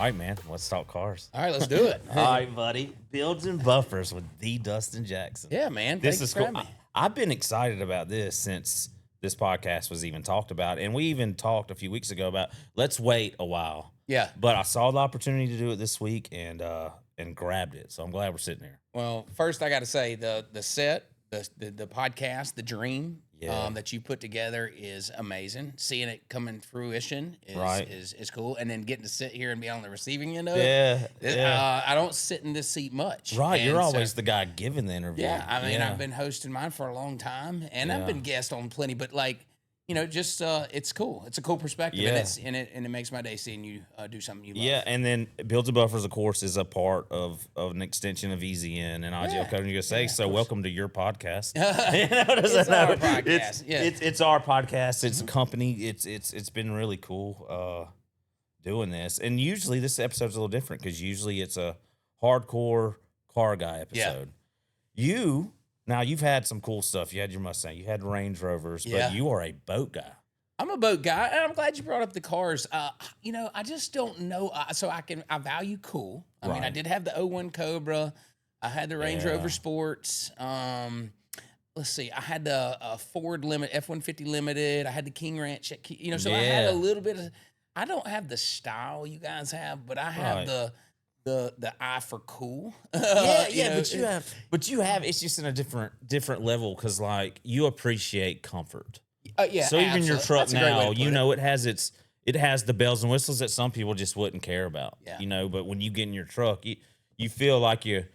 right, man. Let's talk cars. All right, let's do it. All right, buddy. Builds and buffers with the Dustin Jackson. Yeah, man. This Thanks is for cool. having me. I've been excited about this since this podcast was even talked about. And we even talked a few weeks ago about let's wait a while. Yeah. But I saw the opportunity to do it this week and grabbed it. So I'm glad we're sitting here. Well, first I got to say the set, the podcast, the dream that you put together is amazing. Seeing it come in fruition is cool, and then getting to sit here and be on the receiving end of it. I don't sit in this seat much. Right, and you're always the guy giving the interview. Yeah, I mean, I've been hosting mine for a long time, and I've been guest on plenty, but like, you know, just it's cool. It's a cool perspective, and it makes my day seeing you do something you love. Yeah, and then Builds and Buffers, of course, is a part of an extension of EZN and IGL Coatings USA. So welcome to your podcast. It's our podcast. It's our podcast. It's a company. It's been really cool doing this. And usually this episode's a little different because usually it's a hardcore car guy episode. Now, you've had some cool stuff. You had your Mustang. You had Range Rovers. But you are a boat guy. I'm a boat guy, and I'm glad you brought up the cars. You know, I just don't know. So I value cool. I mean, I did have the '01 Cobra. I had the Range Rover Sports. Let's see. I had the Ford F-150 Limited. I had the King Ranch. You know, so I had a little bit of. I don't have the style you guys have, but I have the eye for cool. But you have it's just in a different level because like you appreciate comfort. So even your truck now, you know, it has the bells and whistles that some people just wouldn't care about. You know, but when you get in your truck, you feel like you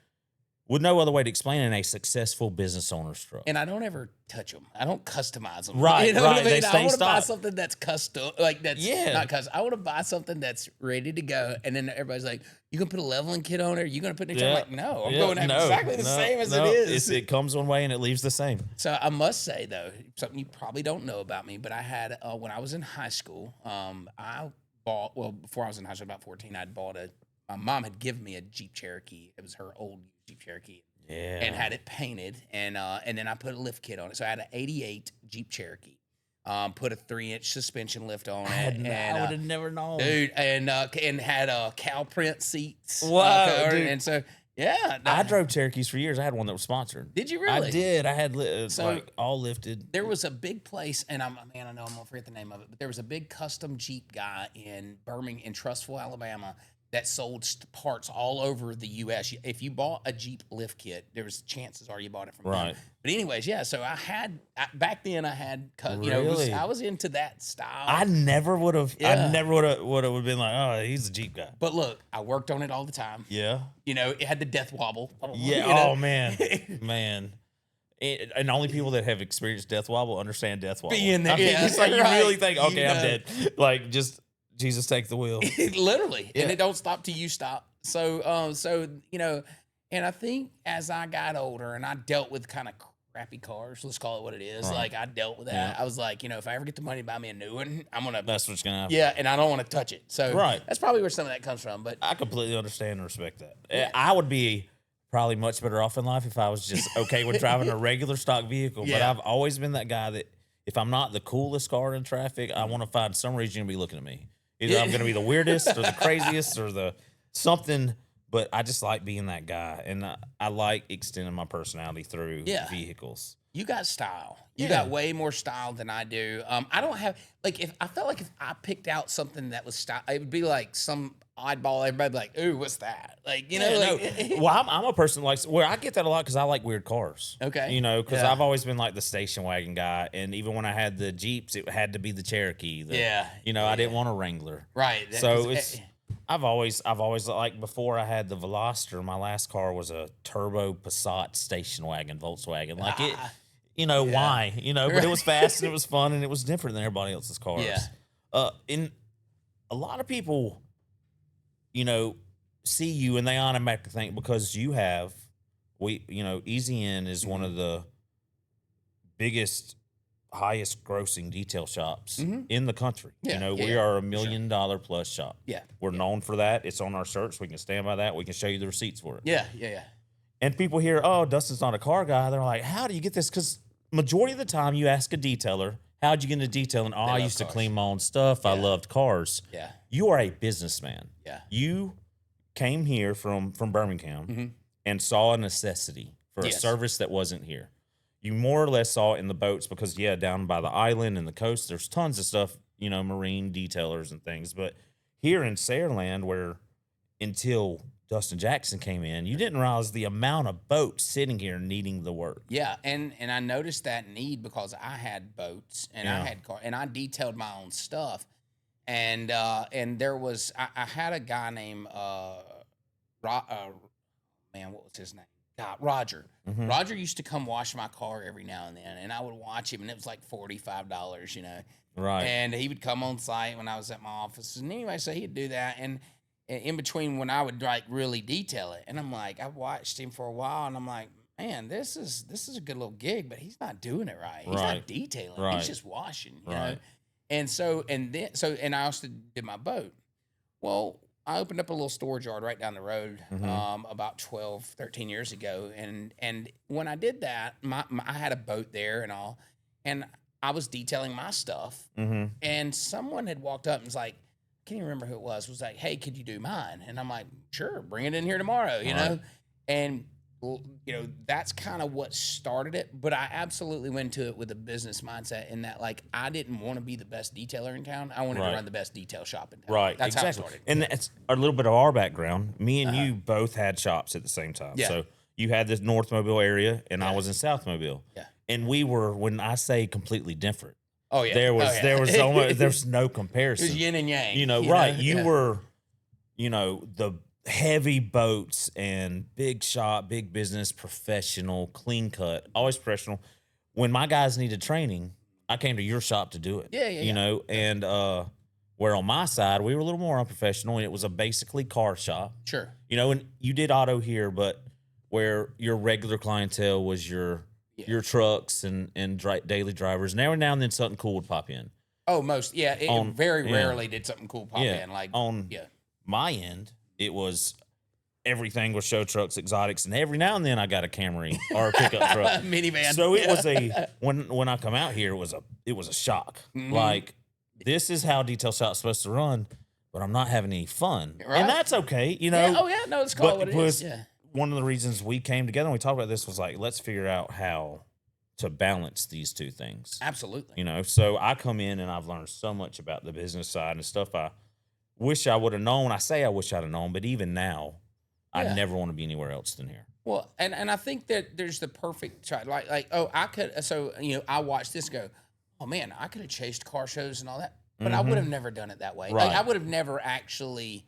with no other way to explain it, a successful business owner's truck. And I don't ever touch them. I don't customize them. Right, you know what I mean? They stay I want to buy stock. something that's custom, like that's not custom. I want to buy something that's ready to go. And then everybody's like, "You gonna put a leveling kit on it? You gonna put it?" I'm like, "No, I'm going to have exactly the same as it is." It comes one way and it leaves the same. So I must say though, something you probably don't know about me, but I had when I was in high school, I bought before I was in high school, about 14, my mom had given me a Jeep Cherokee. It was her old Jeep Cherokee. And had it painted, and then I put a lift kit on it. So I had an '88 Jeep Cherokee. Put a 3-inch suspension lift on it. I would have never known, dude. And had cow print seats. Wow, dude. And so I drove Cherokees for years. I had one that was sponsored. Did you really? I did. I had like all lifted. There was a big place, and I know I'm gonna forget the name of it, but there was a big custom Jeep guy in Birmingham, in Trussville, Alabama, that sold parts all over the U.S. If you bought a Jeep lift kit, there was chances are you bought it from him. But anyways, so back then I had, you know, I was into that style. I never would have. I never would have been like, oh, he's a Jeep guy. But look, I worked on it all the time. Yeah. You know, it had the death wobble. Yeah. You know? Oh man, man. And only people that have experienced death wobble understand death wobble. Being there, it's like you really think, okay, I'm dead. Like just. Jesus, take the wheel. Literally. And it don't stop till you stop. So, you know, and I think as I got older and I dealt with kind of crappy cars, let's call it what it is. Like I dealt with that. I was like, you know, if I ever get the money to buy me a new one, that's what's going to happen. Yeah. And I don't want to touch it. So that's probably where some of that comes from. But I completely understand and respect that. Yeah. I would be probably much better off in life if I was just okay with driving a regular stock vehicle. But I've always been that guy that if I'm not the coolest car in traffic, I want to find some reason to be looking at me. Either I'm going to be the weirdest or the craziest or the something, but I just like being that guy. And I like extending my personality through vehicles. You got style. You got way more style than I do. I don't have, like, if I picked out something that was style, it would be like some oddball. Everybody be like, ooh, what's that? Like, you know, Well, I'm a person like, where I get that a lot because I like weird cars. Okay. You know, because I've always been like the station wagon guy. And even when I had the Jeeps, it had to be the Cherokee. You know, I didn't want a Wrangler. Right. So I've always like before I had the Veloster, my last car was a turbo Passat station wagon, Volkswagen. Like it. You know, why? You know, but it was fast and it was fun and it was different than everybody else's cars. In a lot of people, you know, see you and they automatically think because you have, EZN is one of the biggest, highest grossing detail shops in the country. You know, we are $1 million plus shop. We're known for that. It's on our shirts. We can stand by that. We can show you the receipts for it. And people hear, oh, Dustin's not a car guy. They're like, how do you get this? Because majority of the time you ask a detailer, how'd you get into detailing? Oh, I used to clean my own stuff. I loved cars. Yeah. You are a businessman. Yeah. You came here from Birmingham and saw a necessity for a service that wasn't here. You more or less saw it in the boats because, down by the island and the coast, there's tons of stuff, marine detailers and things. But here in Sairland, where until Dustin Jackson came in, you didn't realize the amount of boats sitting here needing the work. Yeah, and I noticed that need because I had boats and I had cars and I detailed my own stuff. And there was I had a guy named what was his name? God, Roger. Roger used to come wash my car every now and then, and I would watch him, and it was like $45, Right. And he would come on site when I was at my office, and anyway, so he'd do that, and in between when I would like really detail it, and I'm like, I watched him for a while, and I'm like, man, this is a good little gig, but he's not doing it right. He's not detailing. Right. He's just washing, you know. And and I also did my boat. Well, I opened up a little storage yard right down the road about 12, 13 years ago. And when I did that, I had a boat there and all, and I was detailing my stuff. And someone had walked up and was like, I can't even remember who it was like, hey, could you do mine? And I'm like, sure, bring it in here tomorrow, you know? And that's kind of what started it, but I absolutely went to it with a business mindset in that, like, I didn't want to be the best detailer in town. I wanted to run the best detail shop in town. Right, That's exactly. how it started. And that's a little bit of our background. Me and you both had shops at the same time. Yeah. So you had this North Mobile area, and I was in South Mobile. Yeah. And we were, when I say completely different, Oh yeah, there was almost, there's no it comparison. was yin and yang. You were, the heavy boats and big shop, big business, professional, clean cut, always professional. When my guys needed training, I came to your shop to do it. And where on my side, we were a little more unprofessional, and it was a basically car shop. Sure. And you did auto here, but where your regular clientele was your trucks and daily drivers, and every now and then something cool would pop in. Oh, very rarely did something cool pop in. Like my end, it was everything was show trucks, exotics, and every now and then I got a Camry or a pickup truck, minivan. So it was when I come out here, it was a shock. Like, this is how detail shop's supposed to run, but I'm not having any fun, and that's okay, no, it's called what it is. Yeah. One of the reasons we came together and we talked about this was like, let's figure out how to balance these two things. Absolutely. So I come in and I've learned so much about the business side and stuff I wish I would have known. I say I wish I'd have known, but even now, I never want to be anywhere else than here. Well, and I think that there's the perfect try. Like I could. So I watched this go. Oh man, I could have chased car shows and all that, but I would have never done it that way. Right. Like, I would have never actually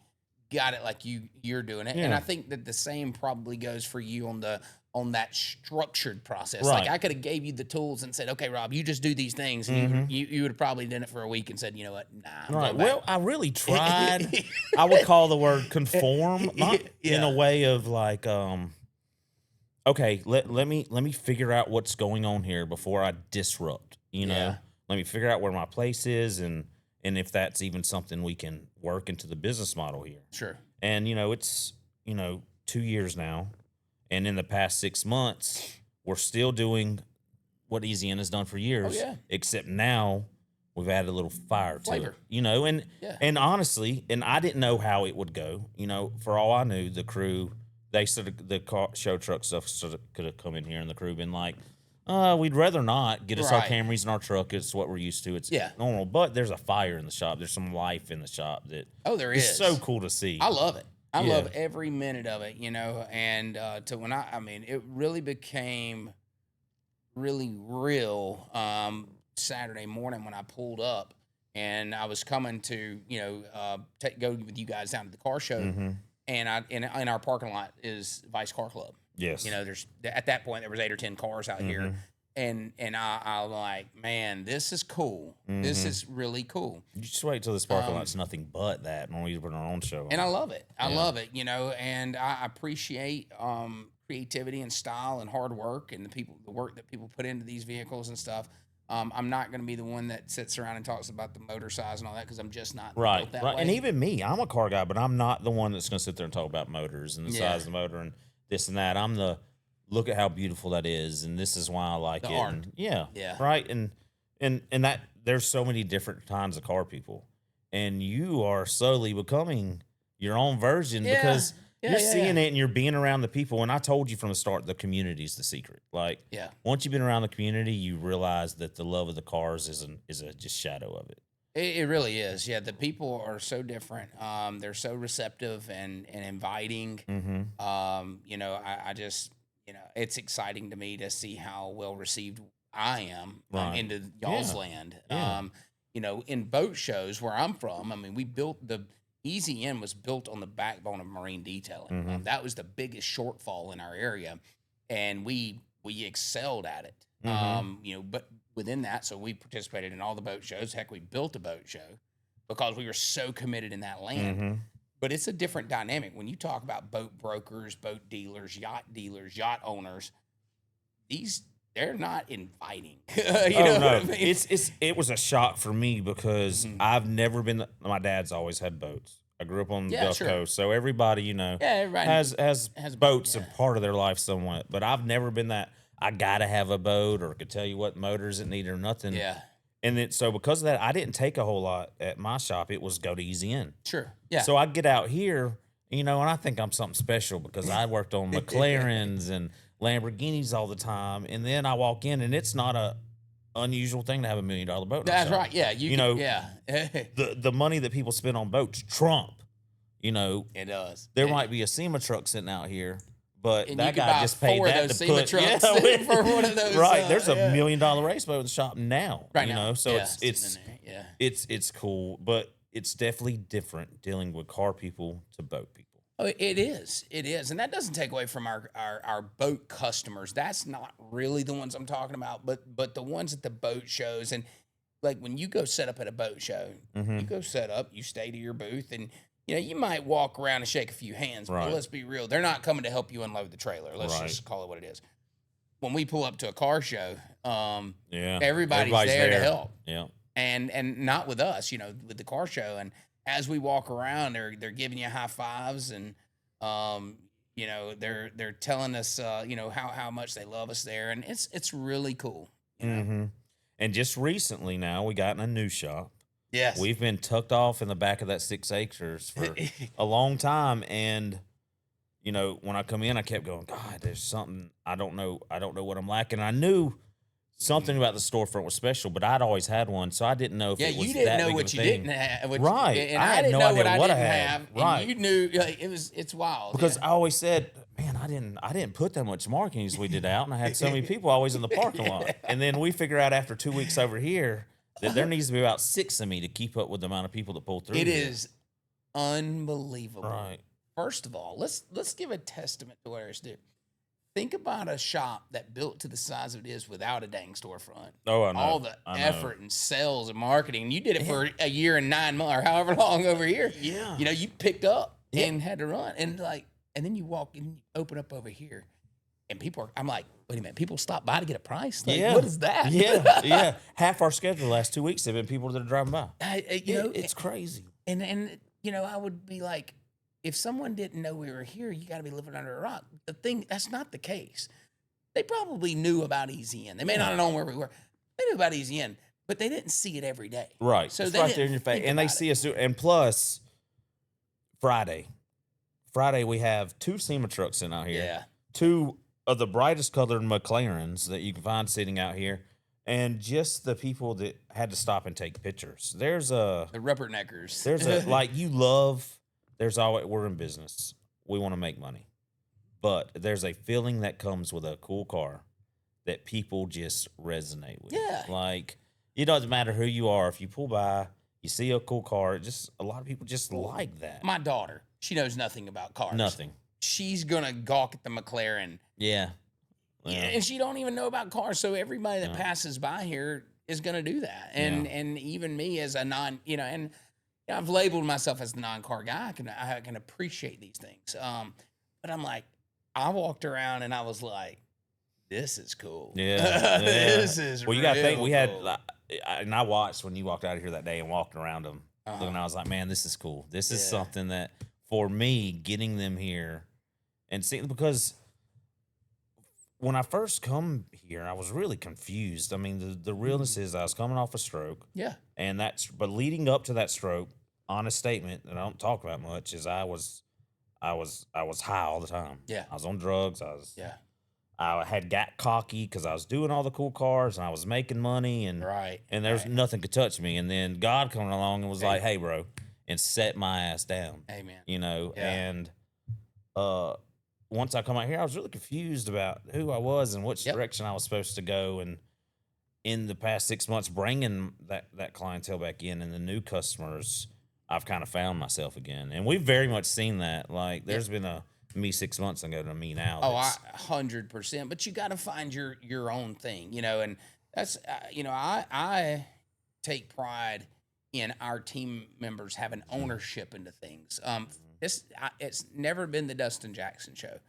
got it like you're doing it. And I think that the same probably goes for you on that structured process. Right. Like, I could have gave you the tools and said, okay, Rob, you just do these things. And you would have probably done it for a week and said, you know what? Nah. I'm going back. Well, I really tried. I would call the word conform, not in a way of like, okay, let me figure out what's going on here before I disrupt, Let me figure out where my place is and if that's even something we can work into the business model here. Sure. And, it's, 2 years now. And in the past 6 months, we're still doing what Easy has done for years. Oh, yeah. Except now we've added a little fire Flavor. to it, and honestly, and I didn't know how it would go, for all I knew, the crew, they sort of, the show truck stuff sort of could have come in here and the crew been like, we'd rather not get us our Camrys in our truck. It's what we're used to. It's normal, but there's a fire in the shop. There's some life in the shop that there is. It's so cool to see. I love it. I love every minute of it, and to when it really became really real Saturday morning when I pulled up and I was coming to, go with you guys down to the car show, and in our parking lot is Vice Car Club. Yes. There's at that point there was 8 or 10 cars out here. And I'm like, man, this is cool. This is really cool. You just wait till this parking lot's nothing but that, and we put our own show on. And I love it. I love it, and I appreciate creativity and style and hard work and the work that people put into these vehicles and stuff. I'm not going to be the one that sits around and talks about the motor size and all that because I'm just not built that way. And even me, I'm a car guy, but I'm not the one that's going to sit there and talk about motors and the size of the motor and this and that. I'm the look at how beautiful that is, and this is why I like the it. art. And right. And that there's so many different kinds of car people, and you are slowly becoming your own version because you're seeing it and you're being around the people. And I told you from the start, the community's the secret. Like, once you've been around the community, you realize that the love of the cars is a just shadow of it. It really is. Yeah, the people are so different. They're so receptive and inviting. You know, I just, you know, it's exciting to me to see how well received I am into y'all's land. You know, in boat shows where I'm from, I mean, we built the Easy N was built on the backbone of marine detailing. That was the biggest shortfall in our area, and we excelled at it. You know, but within that, so we participated in all the boat shows. Heck, we built a boat show because we were so committed in that land. But it's a different dynamic when you talk about boat brokers, boat dealers, yacht owners. They're not inviting. You know what I mean? It was a shock for me because I've never been. My dad's always had boats. I grew up on the Gulf Coast, so everybody, you know, has boats a part of their life somewhat. But I've never been that. I gotta have a boat, or could tell you what motors it needed or nothing. Yeah. And then so because of that, I didn't take a whole lot at my shop. It was go to Easy N. Sure. Yeah. So I get out here, you know, and I think I'm something special because I worked on McLarens and Lamborghinis all the time, and then I walk in, and it's not a unusual thing to have $1 million boat. That's right. Yeah. You know. Yeah. the money that people spend on boats trump. You know. It does. There might be a SEMA truck sitting out here. But and that guy just paid that to put trucks for one of those. Right, there's a $1 million race boat in the shop now. Right you now. know, so it's cool, but it's definitely different dealing with car people to boat people. Oh, it is, and that doesn't take away from our boat customers. That's not really the ones I'm talking about, but the ones at the boat shows, and like when you go set up at a boat show, you go set up, you stay to your booth, and you know, you might walk around and shake a few hands, but let's be real. They're not coming to help you unload the trailer. Let's just call it what it is. When we pull up to a car show, everybody's there to help. Yeah. And not with us, you know, with the car show. And as we walk around, they're giving you high fives and you know, they're telling us you know, how much they love us there. And it's really cool. You know? And just recently now we got in a new shop. Yes. We've been tucked off in the back of that 6 acres for a long time. And, you know, when I come in, I kept going, God, there's something I don't know what I'm lacking. I knew something about the storefront was special, but I'd always had one, so I didn't know if it was you didn't that know big what of a you thing. didn't have. Right. And I I had didn't no know what idea I what I didn't had. have. Right. And you knew it's wild. Because I always said, man, I didn't put that much marketing as we did out, and I had so many people always in the parking lot. And then we figure out after 2 weeks over here that there needs to be about 6 of me to keep up with the amount of people that pull through. It is unbelievable. Right. First of all, let's give a testament to what it's due. Think about a shop that built to the size of it is without a dang storefront. Oh, I know. All the effort and sales and marketing. And you did it for a year and 9 months or however long over here. Yeah. You know, you picked up and had to run. And then you walk and you open up over here. And I'm like, wait a minute, people stop by to get a price? Like, what is that? Yeah. Half our schedule the last 2 weeks have been people that are driving by. You know, it's crazy. And you know, I would be like, if someone didn't know we were here, you got to be living under a rock. That's not the case. They probably knew about Easy N. They may not have known where we were. They knew about Easy N, but they didn't see it every day. Right. So it's they right there in your face. And they see us. And plus, Friday we have 2 SEMA trucks in out here. Yeah. 2 of the brightest colored McLarens that you can find sitting out here. And just the people that had to stop and take pictures. The rubberneckers. There's always, we're in business. We want to make money. But there's a feeling that comes with a cool car that people just resonate with. Yeah. Like, it doesn't matter who you are. If you pull by, you see a cool car, a lot of people just like that. My daughter, she knows nothing about cars. Nothing. She's going to gawk at the McLaren. Yeah. And she don't even know about cars. So everybody that passes by here is going to do that. And even me as a you know, and I've labeled myself as a non-car guy. I can appreciate these things. But I'm like, I walked around and I was like, this is cool. Yeah. This is well, you got to think, we had, cool. and I watched when you walked out of here that day and walked around them. And I was like, man, this is cool. This is something that, for me, getting them here and seeing, because when I first come here, I was really confused. I mean, the realness is I was coming off a stroke, Yeah. and but leading up to that stroke, honest statement that I don't talk about much is I was high all the time. Yeah. I was on drugs. Yeah. I had got cocky because I was doing all the cool cars and I was making money Right. and there's Right. nothing could touch me. And then God coming along and was like, "Hey, bro," and set my ass down. Amen. Yeah. Yeah. And once I come out here, I was really confused about who I was and which Yep. direction I was supposed to go. And in the past 6 months, bringing that clientele back in and the new customers, I've kind of found myself again. And we've very much seen that. Like, there's been a me 6 months ago to me now. Oh, 100%. But you got to find your own thing, and that's I take pride in our team members having ownership into things. It's never been the Dustin Jackson show.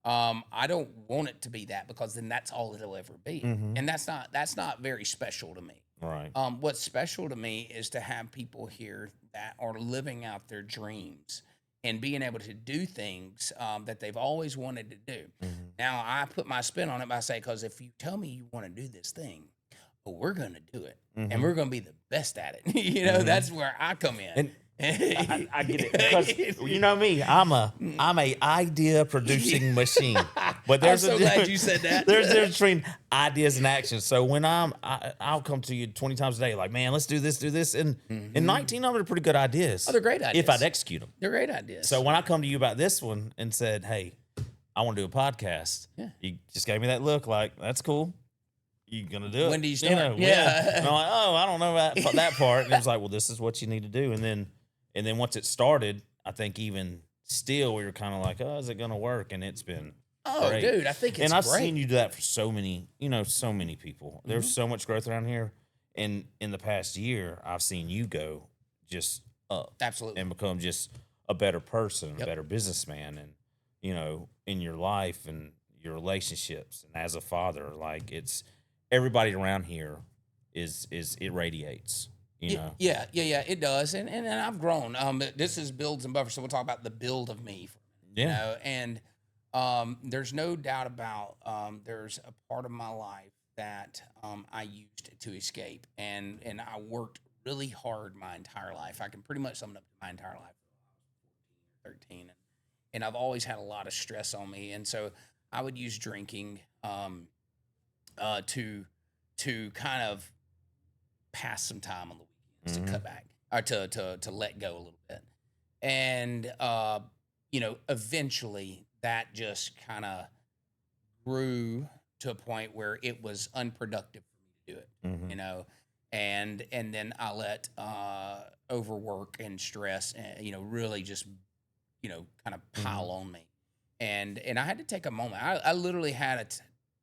I don't want it to be that, because then that's all it'll ever be, and that's not very special to me. Right. What's special to me is to have people here that are living out their dreams and being able to do things that they've always wanted to do. Now, I put my spin on it by saying, because if you tell me you want to do this thing, well, we're going to do it, and we're going to be the best at it. That's where I come in. And I get it, because you know me, I'm a idea producing machine. But there's I'm so glad you said that. There's a difference between ideas and action. So when I'll come to you 20 times a day, like, man, let's do this, and 19 of them are pretty good ideas. Oh, they're great ideas if I'd execute them. They're great ideas. So when I come to you about this one and said, hey, I want to do a podcast, you just gave me that look like, that's cool. You gonna do it? When do you start? And I'm like, oh, I don't know about that part. And it was like, well, this is what you need to do. And then once it started, I think even still we were kind of like, oh, is it gonna work? And it's been great. Dude, I think it's and I've great. seen you do that for so many people. There's so much growth around here. And in the past year, I've seen you go just up. Absolutely. And become just a better person, a better businessman, and in your life and your relationships and as a father, like, it's everybody around here is it radiates. Yeah, it does, and I've grown. This is builds and buffers, so we'll talk about the build of me. And there's no doubt about there's a part of my life that I used to escape, and I worked really hard my entire life. I can pretty much sum it up to my entire life. 13, and I've always had a lot of stress on me, and so I would use drinking to kind of pass some time on the weekends, to cut back, or to let go a little bit. And eventually that just kind of grew to a point where it was unproductive for me to do it. And then I let overwork and stress really just kind of pile on me. And I had to take a moment. I literally had a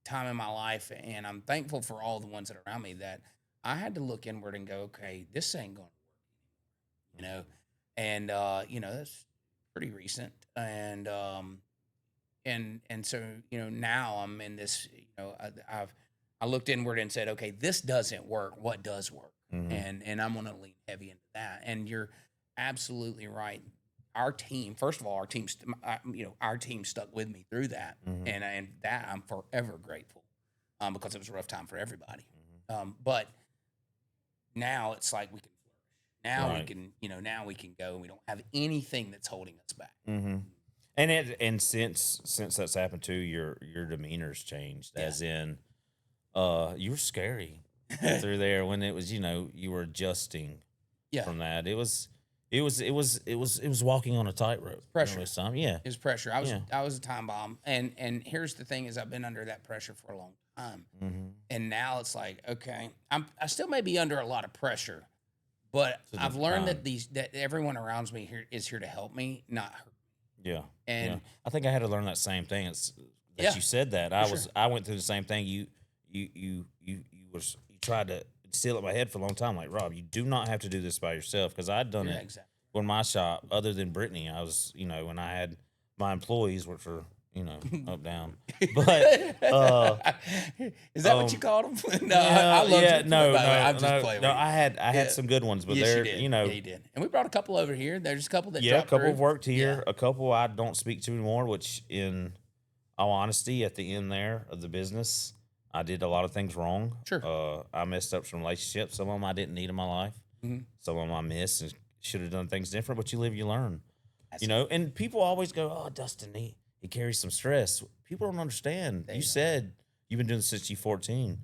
time in my life, and I'm thankful for all the ones that are around me, that I had to look inward and go, okay, this ain't going to work, and that's pretty recent. And so, now I'm in this, I looked inward and said, okay, this doesn't work. What does work? And I'm going to lean heavy into that. And you're absolutely right. Our team, first of all, our team stuck with me through that, and that I'm forever grateful, because it was a rough time for everybody. But now it's like we can flourish. Now we can, now we can go, and we don't have anything that's holding us back. And since that's happened too, your demeanor's changed. As in, you were scary through there when it was, you were adjusting from that. It was walking on a tightrope. Pressure. It was pressure. I was a time bomb. And here's the thing is, I've been under that pressure for a long time. And now it's like, okay, I still may be under a lot of pressure, but I've learned that everyone around me here is here to help me, not hurt. Yeah. And I think I had to learn that same thing. You said that. I went through the same thing. You tried to instill it in my head for a long time. Like, Rob, you do not have to do this by yourself, because I'd done it. Exactly. When my shop, other than Brittany, I was, when I had my employees, which were, up, down. But is that what you called them? No, I love you. No, I'm just playing. No, I had some good ones, but they're, yeah, you did. And we brought a couple over here. There's a couple that a couple through. have worked here. A couple I don't speak to anymore, which in all honesty, at the end there of the business, I did a lot of things wrong. Sure. I messed up some relationships. Some of them I didn't need in my life. Mhm. Some of them I missed and should have done things different. But you live, you learn. That's You know, and people always go, "Oh, Dustin, he carries some stress." People don't understand. They You don't. said you've been doing this since you're 14.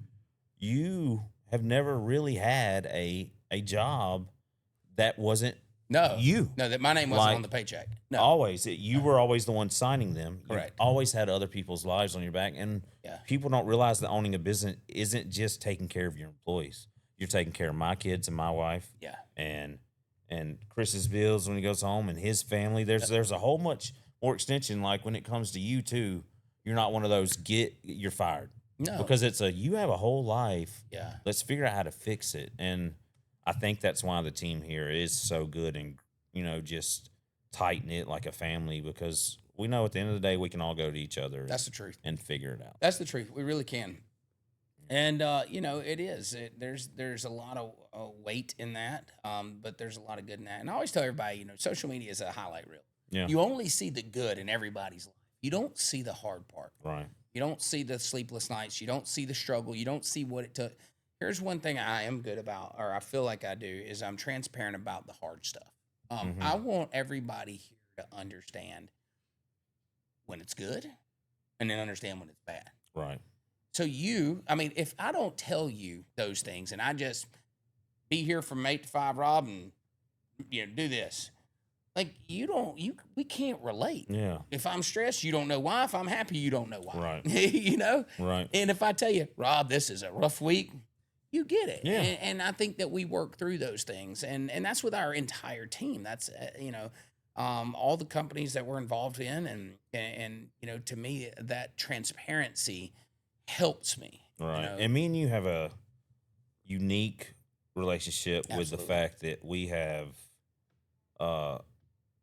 You have never really had a job that wasn't No. you. No, that my name wasn't Like, on the paycheck. No. Always. You were always the one signing them. You Correct. always had other people's lives on your back. And Yeah. people don't realize that owning a business isn't just taking care of your employees. You're taking care of my kids and my wife. Yeah. And Chris's bills when he goes home and his family. There's a whole much more extension. Like when it comes to you too, you're not one of those you're fired. No. Because you have a whole life. Yeah. Let's figure out how to fix it. And I think that's why the team here is so good and, just tight knit like a family, because we know at the end of the day we can all go to each other. That's the truth. And figure it out. That's the truth. We really can. And it is. There's a lot of weight in that, but there's a lot of good in that. And I always tell everybody, social media is a highlight reel. Yeah. You only see the good in everybody's life. You don't see the hard part. Right. You don't see the sleepless nights. You don't see the struggle. You don't see what it took. Here's one thing I am good about, or I feel like I do, is I'm transparent about the hard stuff. I want everybody here to understand when it's good and then understand when it's bad. Right. So if I don't tell you those things and I just be here from 8 to 5, Rob, and do this, like we can't relate. Yeah. If I'm stressed, you don't know why. If I'm happy, you don't know why. Right. Right. And if I tell you, Rob, this is a rough week, you get it. Yeah. And I think that we work through those things, and that's with our entire team. That's all the companies that we're involved in, and to me that transparency helps me. Right. And me and you have a unique relationship with the fact that we have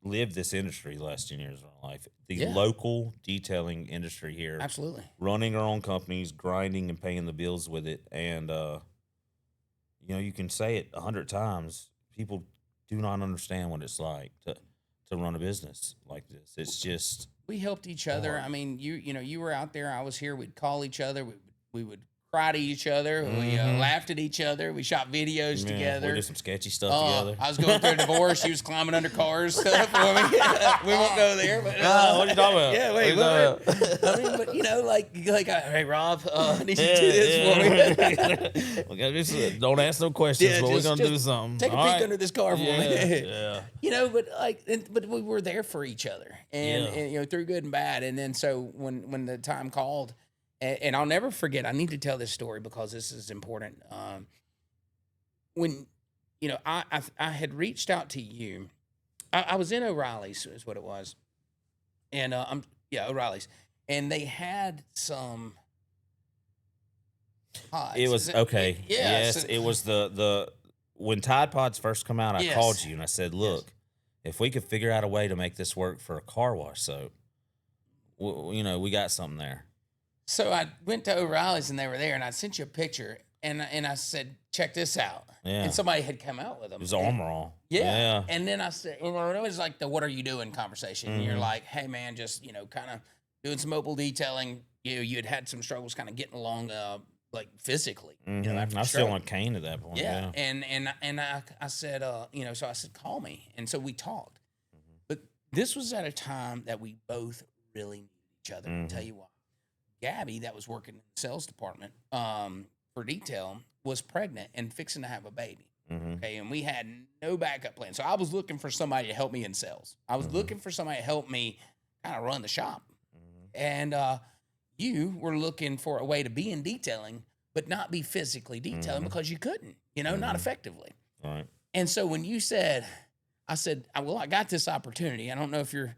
lived this industry the last 10 years of our life. The local detailing industry here. Absolutely. Running our own companies, grinding and paying the bills with it. And, you can say it 100 times. People do not understand what it's like to run a business like this. It's just. We helped each other. hard. I mean, you were out there. I was here. We'd call each other. We would cry to each other. We laughed at each other. We shot videos together. We did some sketchy stuff together. I was going through a divorce. She was climbing under cars for me. We won't go there. But, what are you talking about? Yeah, wait, what? I mean, but hey, Rob, I need you to do this for me. We gotta do some, don't ask no questions, but we're gonna do something. Take a peek under this car for me. Yeah. But we were there for each other, and through good and bad. And then so when the time called, and I'll never forget. I need to tell this story because this is important. When I had reached out to you, I was in O'Reilly's is what it was, and O'Reilly's, and they had some. Pods. It was okay. Yes, so, it was the when Tide Pods first come out. I called you and I said, "Look, if we could figure out a way to make this work for a car wash soap, we got something there." So I went to O'Reilly's and they were there, and I sent you a picture, and I said, "Check this out." Yeah. And somebody had come out with them. It was Armor All. Yeah. And then I said, it was like the "What are you doing?" conversation. And you're like, "Hey man, just kind of doing some mobile detailing. You had some struggles, kind of getting along, like physically. After I was still on cane at that point. Yeah. And I said, so I said, call me, and so we talked. But this was at a time that we both really needed each other. I'll tell you why. Gabby, that was working in the sales department for detail, was pregnant and fixing to have a baby. Okay, and we had no backup plan. So I was looking for somebody to help me in sales. I was looking for somebody to help me kind of run the shop. And you were looking for a way to be in detailing, but not be physically detailing because you couldn't, not effectively. All right. And so when you said, I said, well, I got this opportunity. I don't know if you're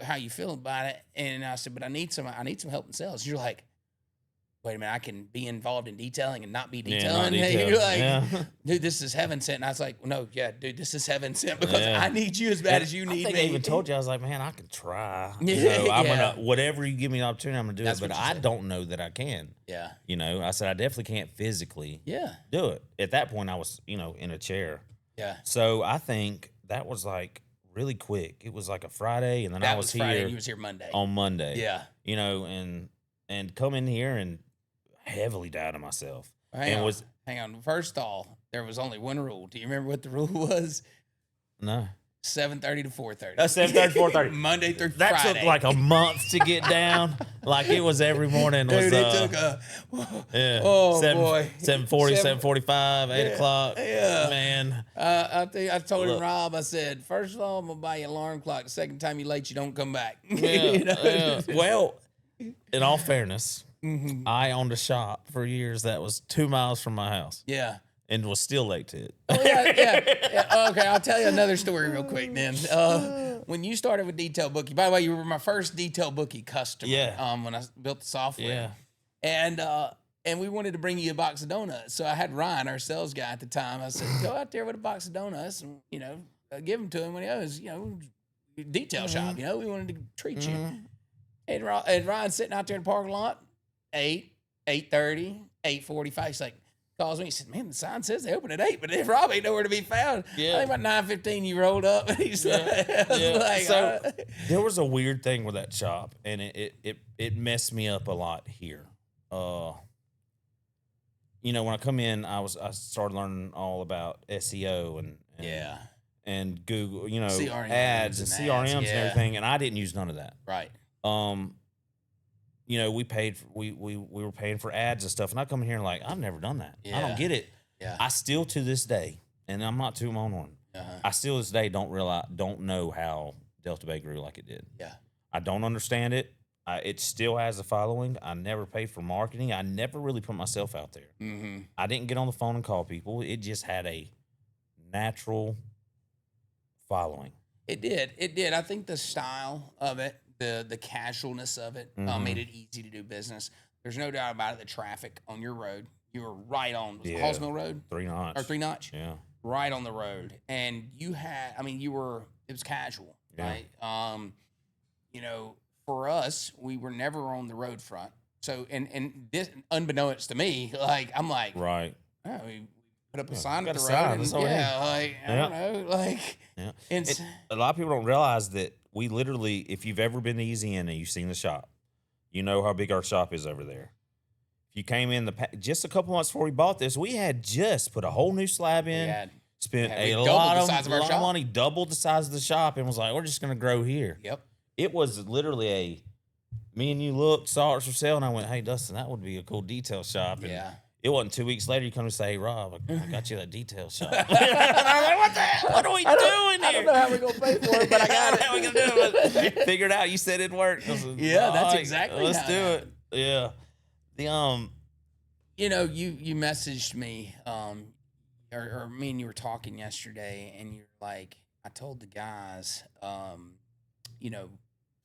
how you feel about it. And I said, but I need some help in sales. You're like, wait a minute, I can be involved in detailing and not be detailing. You're like, dude, this is heaven sent. And I was like, no, dude, this is heaven sent because I need you as bad as you need me. I even told you, I was like, man, I can try. I'm gonna, whatever you give me an opportunity, I'm gonna do it. But I don't know that I can. Yeah. I said, I definitely can't physically do it. At that point, I was, in a chair. Yeah. So I think that was like really quick. It was like a Friday, and then That I was Friday. here You was here Monday. on Monday. Yeah. You know, and come in here and heavily doubted myself. Hang on. First off, there was only one rule. Do you remember what the rule was? No. 7:30 to 4:30. 7:30 to 4:30. Monday through That Friday. took like a month to get down. Like it was every morning. Dude, was, it took a. Yeah. Oh, boy. 7:40, 7:45, 8 o'clock. Yeah. Man. I told him, Look. Rob, I said, first of all, I'm going to buy you an alarm clock. The second time you late, you don't come back. Yeah, You know? yeah. Well, in all fairness, I owned a shop for years that was 2 miles from my house Yeah. and was still late to it. Oh, yeah. Okay, I'll tell you another story real quick then. When you started with Detail Bookie, by the way, you were my first Detail Bookie customer. Yeah. When I built the software. Yeah. And we wanted to bring you a box of donuts. So I had Ryan, our sales guy at the time. I said, go out there with a box of donuts and, give them to him when he was, detail shop. We wanted to treat you. And Ryan's sitting out there in the parking lot, 8:30, 8:45. He's like, calls me. He said, man, the sign says they open at 8, but if Rob ain't nowhere to be found. Yeah. I think about 9:15 you rolled up. And he's like, so there was a weird thing with that shop, and it messed me up a lot here. When I come in, I started learning all about SEO and Google, CRMs ads and CRMs and everything, and I didn't use none of that. Right. We were paying for ads and stuff, and I come in here and like, I've never done that. Yeah. I don't get it. Yeah. I still to this day, and I'm not too on one. I still to this day don't know how Delta Bay grew like it did. Yeah. I don't understand it. It still has a following. I never paid for marketing. I never really put myself out there. Mm-hmm. I didn't get on the phone and call people. It just had a natural following. It did. I think the style of it, the casualness of it, made it easy to do business. There's no doubt about it. The traffic on your road, you were right on Halls Mill Road, 3 Notch, or 3 Notch, yeah, right on the road. And it was casual, right? For us, we were never on the road front. So, and this, unbeknownst to me, I'm like, right. Oh, we put up a sign at got the a road. sign. I don't know, a lot of people don't realize that we literally, if you've ever been to Easy Inn and you've seen the shop, you know how big our shop is over there. If you came in just a couple months before we bought this, we had just put a whole new slab in, spent a lot of money, doubled the size of the shop, and was like, we're just going to grow here. Yep. It was literally me and you saw it for sale, and I went, hey, Dustin, that would be a cool detail shop. And it wasn't 2 weeks later you come and say, hey, Rob, I got you that detail shop. And I was like, what the hell? What are we doing here? I don't know how we're going to pay for it, but I got it. How we going to do it? Figured out. You said it'd work. That's exactly let's how do it it. Yeah. You messaged me, or me and you were talking yesterday, and you're like, I told the guys,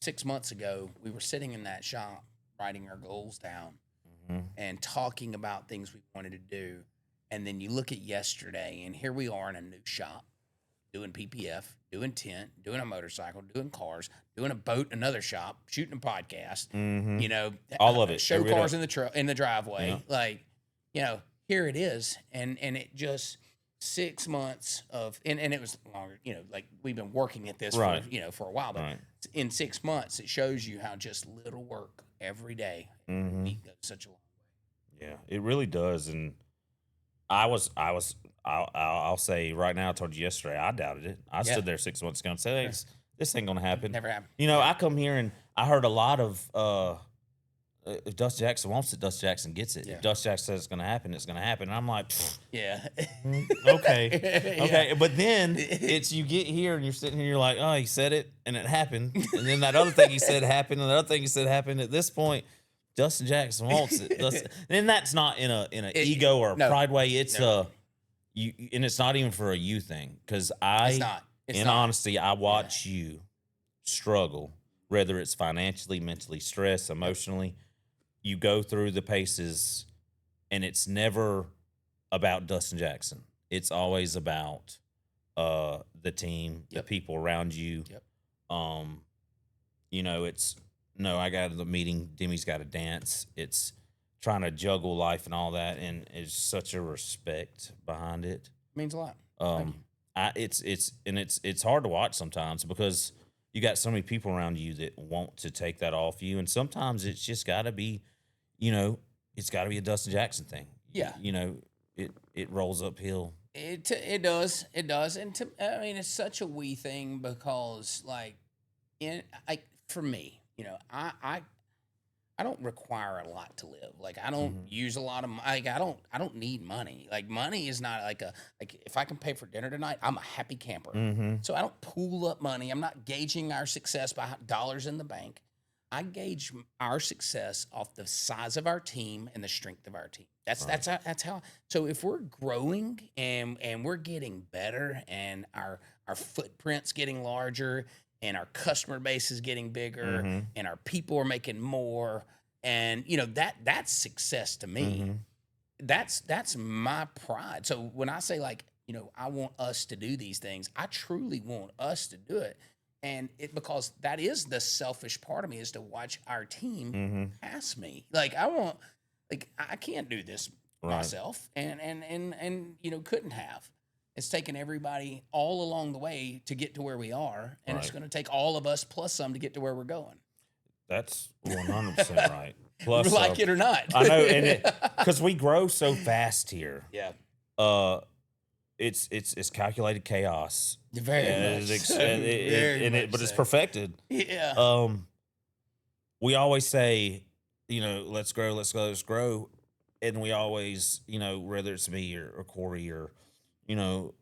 6 months ago, we were sitting in that shop writing our goals down and talking about things we wanted to do. And then you look at yesterday, and here we are in a new shop, doing PPF, doing tent, doing a motorcycle, doing cars, doing a boat, another shop, shooting a podcast, all of it. Show cars in the driveway. Here it is. And it just 6 months of, and it was longer, we've been working at this for a while, but in 6 months, it shows you how just little work every day goes such a long way. Yeah, it really does. And I'll say right now, I told you yesterday, I doubted it. I stood there 6 months ago and said, hey, this ain't going to happen. Never happened. I come here and I heard a lot of, if Dustin Jackson wants it, Dustin Jackson gets it. If Dustin Jackson says it's going to happen, it's going to happen. And I'm like, okay. But then it's you get here and you're sitting here, you're like, oh, he said it and it happened. And then that other thing he said happened, and the other thing he said happened. At this point, Dustin Jackson wants it. And that's not in an ego or a pride way. It's and it's not even for a you thing. Because honesty, I watch you struggle, whether it's financially, mentally, stress, emotionally. You go through the paces, and it's never about Dustin Jackson. It's always about the team, the people around you. It's I got the meeting. Demi's got to dance. It's trying to juggle life and all that, and it's such a respect behind it. Means a lot. it's hard to watch sometimes because you got so many people around you that want to take that off you, and sometimes it's just got to be, it's got to be a Dustin Jackson thing. Yeah. It rolls uphill. It does, and I mean, it's such a we thing because for me, I don't require a lot to live. Like I don't use a lot of I don't need money. Like money is not like if I can pay for dinner tonight, I'm a happy camper. So I don't pool up money. I'm not gauging our success by dollars in the bank. I gauge our success off the size of our team and the strength of our team. That's how. So if we're growing and we're getting better and our footprint's getting larger and our customer base is getting bigger and our people are making more, and that's success to me. That's my pride. So when I say I want us to do these things, I truly want us to do it. And because that is the selfish part of me, is to watch our team pass me. I can't do this myself, and couldn't have. It's taken everybody all along the way to get to where we are, and it's going to take all of us plus some to get to where we're going. That's 100% right. Plus, like it or not, I know, and because we grow so fast here. Yeah. It's calculated chaos. Very much. But it's perfected. Yeah. We always say, let's grow. And we always, whether it's me or Corey or,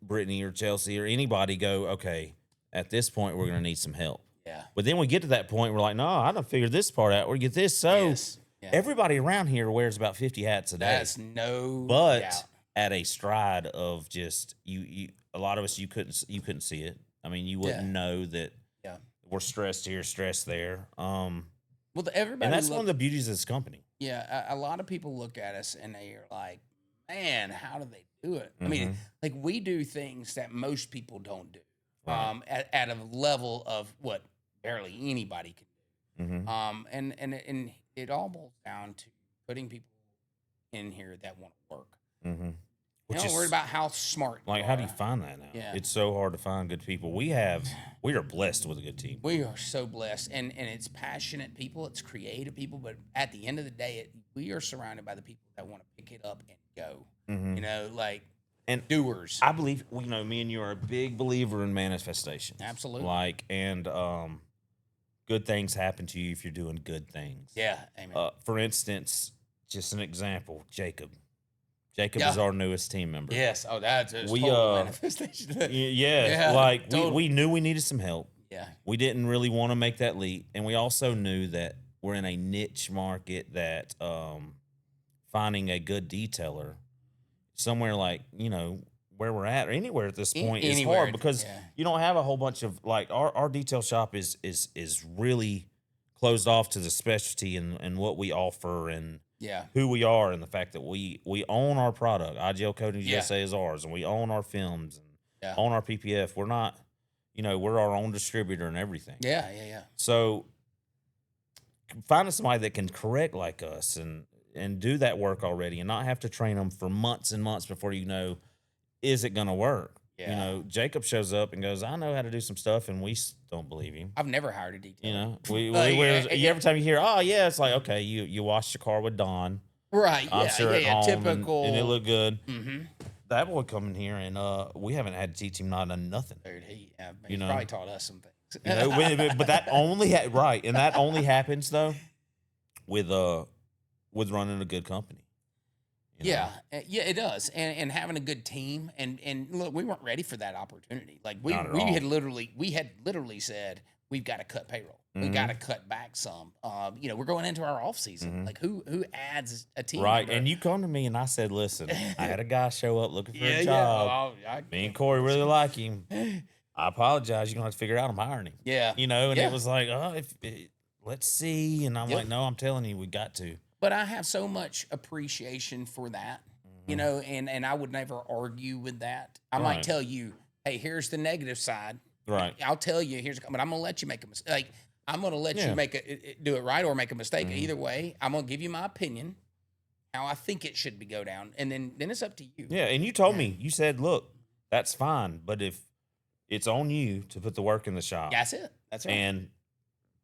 Brittany or Chelsea or anybody go, okay, at this point, we're going to need some help. Yeah. But then we get to that point, we're like, no, I done figured this part out. We get this. So everybody around here wears about 50 hats a day. That's no doubt. At a stride of just you a lot of us you couldn't see it. I mean, you wouldn't know that we're stressed here, stressed there. Everybody, and that's one of the beauties of this company. Yeah, a lot of people look at us and they are like, man, how do they do it? I mean, we do things that most people don't do. Right. At a level of what barely anybody can do. And it all boils down to putting people in here that want to work. You're not worried about how smart you are. How do you find that now? Yeah. It's so hard to find good people. We are blessed with a good team. We are so blessed, and it's passionate people, it's creative people, but at the end of the day, we are surrounded by the people that want to pick it up and go. And doers. I believe, me and you are a big believer in manifestation. Absolutely. Good things happen to you if you're doing good things. Yeah, amen. For instance, just an example, Jacob is our newest team member. Yes. Oh, that's a total manifestation. We knew we needed some help. Yeah. We didn't really want to make that leap. And we also knew that we're in a niche market that finding a good detailer somewhere where we're at or anywhere at this point is hard because you don't have a whole bunch of our detail shop is really closed off to the specialty and what we offer and who we are, and the fact that we own our product. IGL Coatings USA is ours, and we own our films and own our PPF. We're not, we're our own distributor and everything. Yeah. So finding somebody that can correct like us and do that work already and not have to train them for months and months before is it going to work? Yeah. Jacob shows up and goes, I know how to do some stuff, and we don't believe him. I've never hired a detailer. Every time you hear, oh, yeah, it's like, okay, you washed your car with Dawn. Right, I'm sure at home typical. And it looked good. That boy coming here, and we haven't had to teach him nothing. Dude, he probably taught us some things. But that only, and that only happens, though, with running a good company. Yeah, it does, and having a good team, and look, we weren't ready for that opportunity. We had literally said we've got to cut payroll, we got to cut back some. We're going into our off season. Who adds a team? Right, and you come to me and I said, listen, I had a guy show up looking for a job. Me and Corey really like him. I apologize. You're gonna have to figure out I'm hiring him. Yeah, it was like, let's see, and I'm like, no, I'm telling you, we got to. But I have so much appreciation for that, and I would never argue with that. I might tell you, hey, here's the negative side. Right. I'll tell you, but I'm going to let you make a mistake. I'm going to let you do it right or make a mistake. Either way, I'm going to give you my opinion, how I think it should go down, and then it's up to you. Yeah, and you told me, you said, look, that's fine. But if it's on you to put the work in the shop, That's it. That's right. and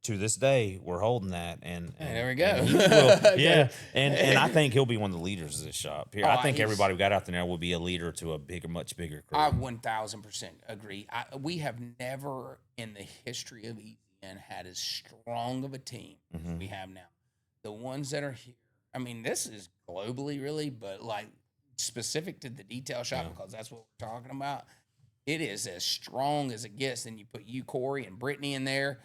to this day, we're holding that, and there we go. and he will, yeah, and I think he'll be one of the leaders of this shop here. Oh, I think everybody we got out there will be a leader to a much bigger crew. I 1000% agree. We have never in the history of EZN had as strong of a team as we have now. The ones that are here, I mean, this is globally really, but like specific to the detail shop because that's what we're talking about. It is as strong as it gets. Then you put you, Corey, and Brittany in there.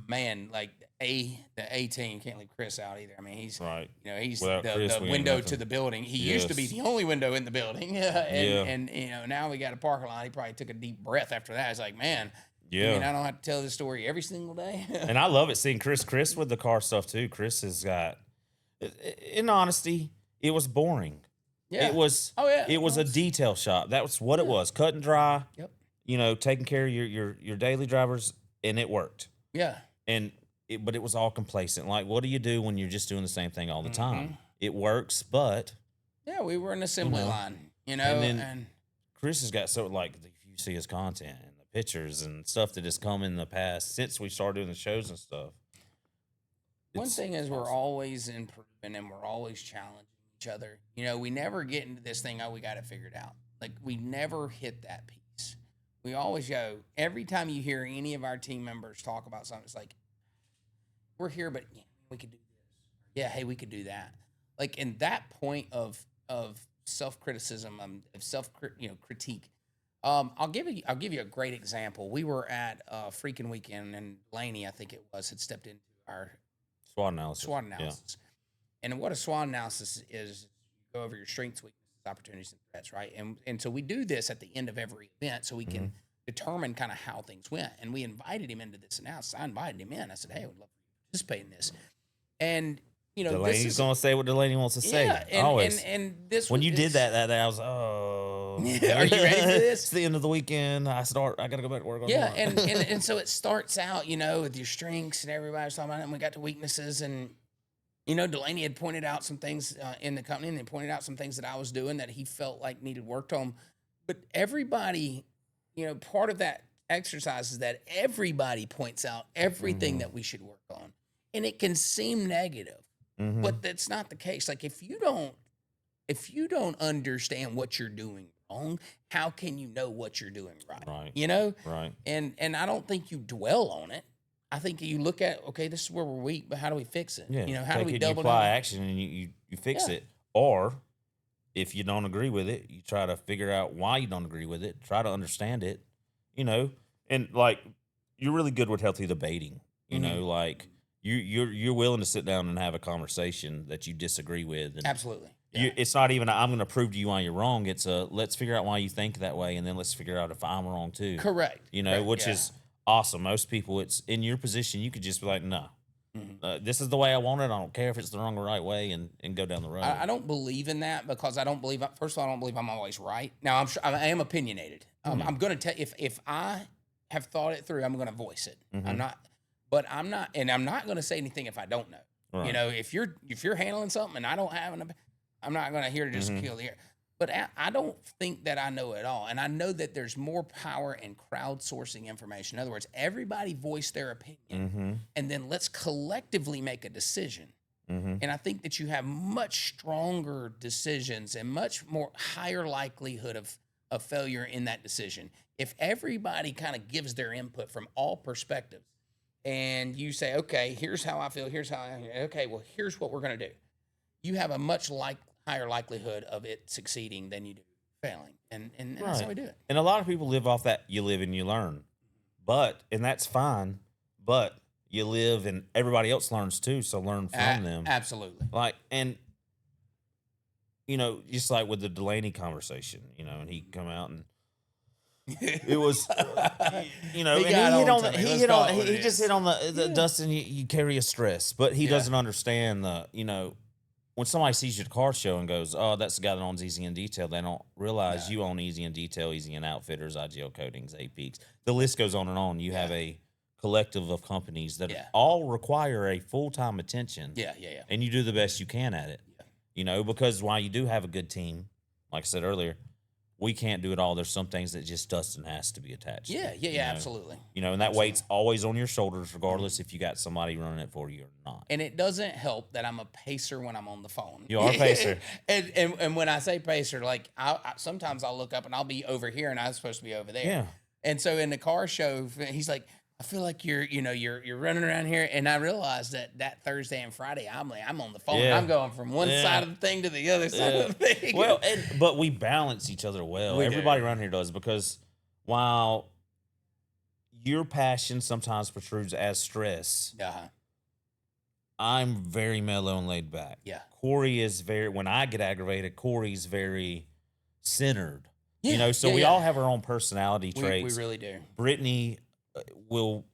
Man, like the A team, can't leave Chris out either. I mean, he's right. He's Chris, the window to the building. He used to be the only window in the building. And now we got a parking lot. He probably took a deep breath after that. It's like, man, I mean, I don't have to tell this story every single day. And I love it seeing Chris with the car stuff too. Chris has got, in honesty, it was boring. Yeah. It was. Oh yeah. It was a detail shop. That was what it was. Cut and dry. Yep. Taking care of your daily drivers, and it worked. Yeah. But it was all complacent. Like, what do you do when you're just doing the same thing all the time? It works, but we were an assembly line. And Chris has got if you see his content and the pictures and stuff that has come in the past since we started doing the shows and stuff. One thing is we're always improving and we're always challenging each other. We never get into this thing, we got it figured out. Like, we never hit that piece. We always go, every time you hear any of our team members talk about something, it's like, we're here, but we could do this. Yeah, hey, we could do that. Like, in that point of self-criticism, critique. I'll give you a great example. We were at a freaking weekend, and Laney, I think it was, had stepped into our SWOT analysis. Yeah. And what a SWOT analysis is, you go over your strengths, weaknesses, opportunities, and threats, right? And so we do this at the end of every event so we can determine kind of how things went. And we invited him into this analysis. I invited him in. I said, hey, I would love for you to participate in this. And, Delaney's going to say what Delaney wants to say. Yeah, always. And this when you did that day, I was, oh. Are you ready for this? It's the end of the weekend. I got to go back to work on tomorrow. And so it starts out, with your strengths and everybody's talking about it, and we got to weaknesses. And, Delaney had pointed out some things in the company, and they pointed out some things that I was doing that he felt like needed worked on. But everybody, part of that exercise is that everybody points out everything that we should work on. And it can seem negative, but that's not the case. Like, if you don't understand what you're doing wrong, how can you know what you're doing right? Right. And I don't think you dwell on it. I think you look at, okay, this is where we're weak, but how do we fix it? Yeah. How do we double apply down? action and you fix it. Or if you don't agree with it, you try to figure out why you don't agree with it. Try to understand it. And like, you're really good with healthy debating. Like you're willing to sit down and have a conversation that you disagree with. And absolutely. Yeah. It's not even I'm going to prove to you why you're wrong. It's let's figure out why you think that way, and then let's figure out if I'm wrong too. Correct. Which is awesome. Most people, it's in your position, you could just be like, no, this is the way I want it. I don't care if it's the wrong or right way, and go down the road. I don't believe in that because I don't believe. First of all, I don't believe I'm always right. Now I am opinionated. I'm going to tell if I have thought it through, I'm going to voice it. I'm not going to say anything if I don't know. Right. If you're handling something and I don't have I'm not going to here to just kill the air. But I don't think that I know it all. And I know that there's more power in crowdsourcing information. In other words, everybody voice their opinion, and then let's collectively make a decision. And I think that you have much stronger decisions and much more higher likelihood of failure in that decision. If everybody kind of gives their input from all perspectives, and you say, okay, here's how I feel, here's what we're going to do. You have a much higher likelihood of it succeeding than you do failing. And that's how we do it. And a lot of people live off that you live and you learn. And that's fine. But you live and everybody else learns too, so learn from them. Absolutely. Just like with the Delaney conversation, and he come out and it was, he just hit on the Dustin, you carry a stress, but he doesn't understand when somebody sees you at the car show and goes, oh, that's the guy that owns Easy in Detail, they don't realize you own Easy in Detail, Easy in Outfitters, IGL Coatings, APeaks. The list goes on and on. You have a collective of companies that all require a full-time attention. Yeah. And you do the best you can at it. Because while you do have a good team, like I said earlier, we can't do it all. There's some things that just Dustin has to be attached to. Absolutely. And that weight's always on your shoulders, regardless if you got somebody running it for you or not. And it doesn't help that I'm a pacer when I'm on the phone. You are a pacer. and when I say pacer, like sometimes I'll look up and I'll be over here and I'm supposed to be over there. Yeah. And so in the car show, he's like, I feel like you're running around here, and I realized that Thursday and Friday I'm on the phone. Yeah. I'm going from one side of the thing to the other side of the thing. Well, but we balance each other well. Everybody around here does, because while your passion sometimes protrudes as stress, I'm very mellow and laid back. Yeah. Corey is when I get aggravated, Corey's very centered. Yeah. So we all have our own personality traits. We really do. Brittany will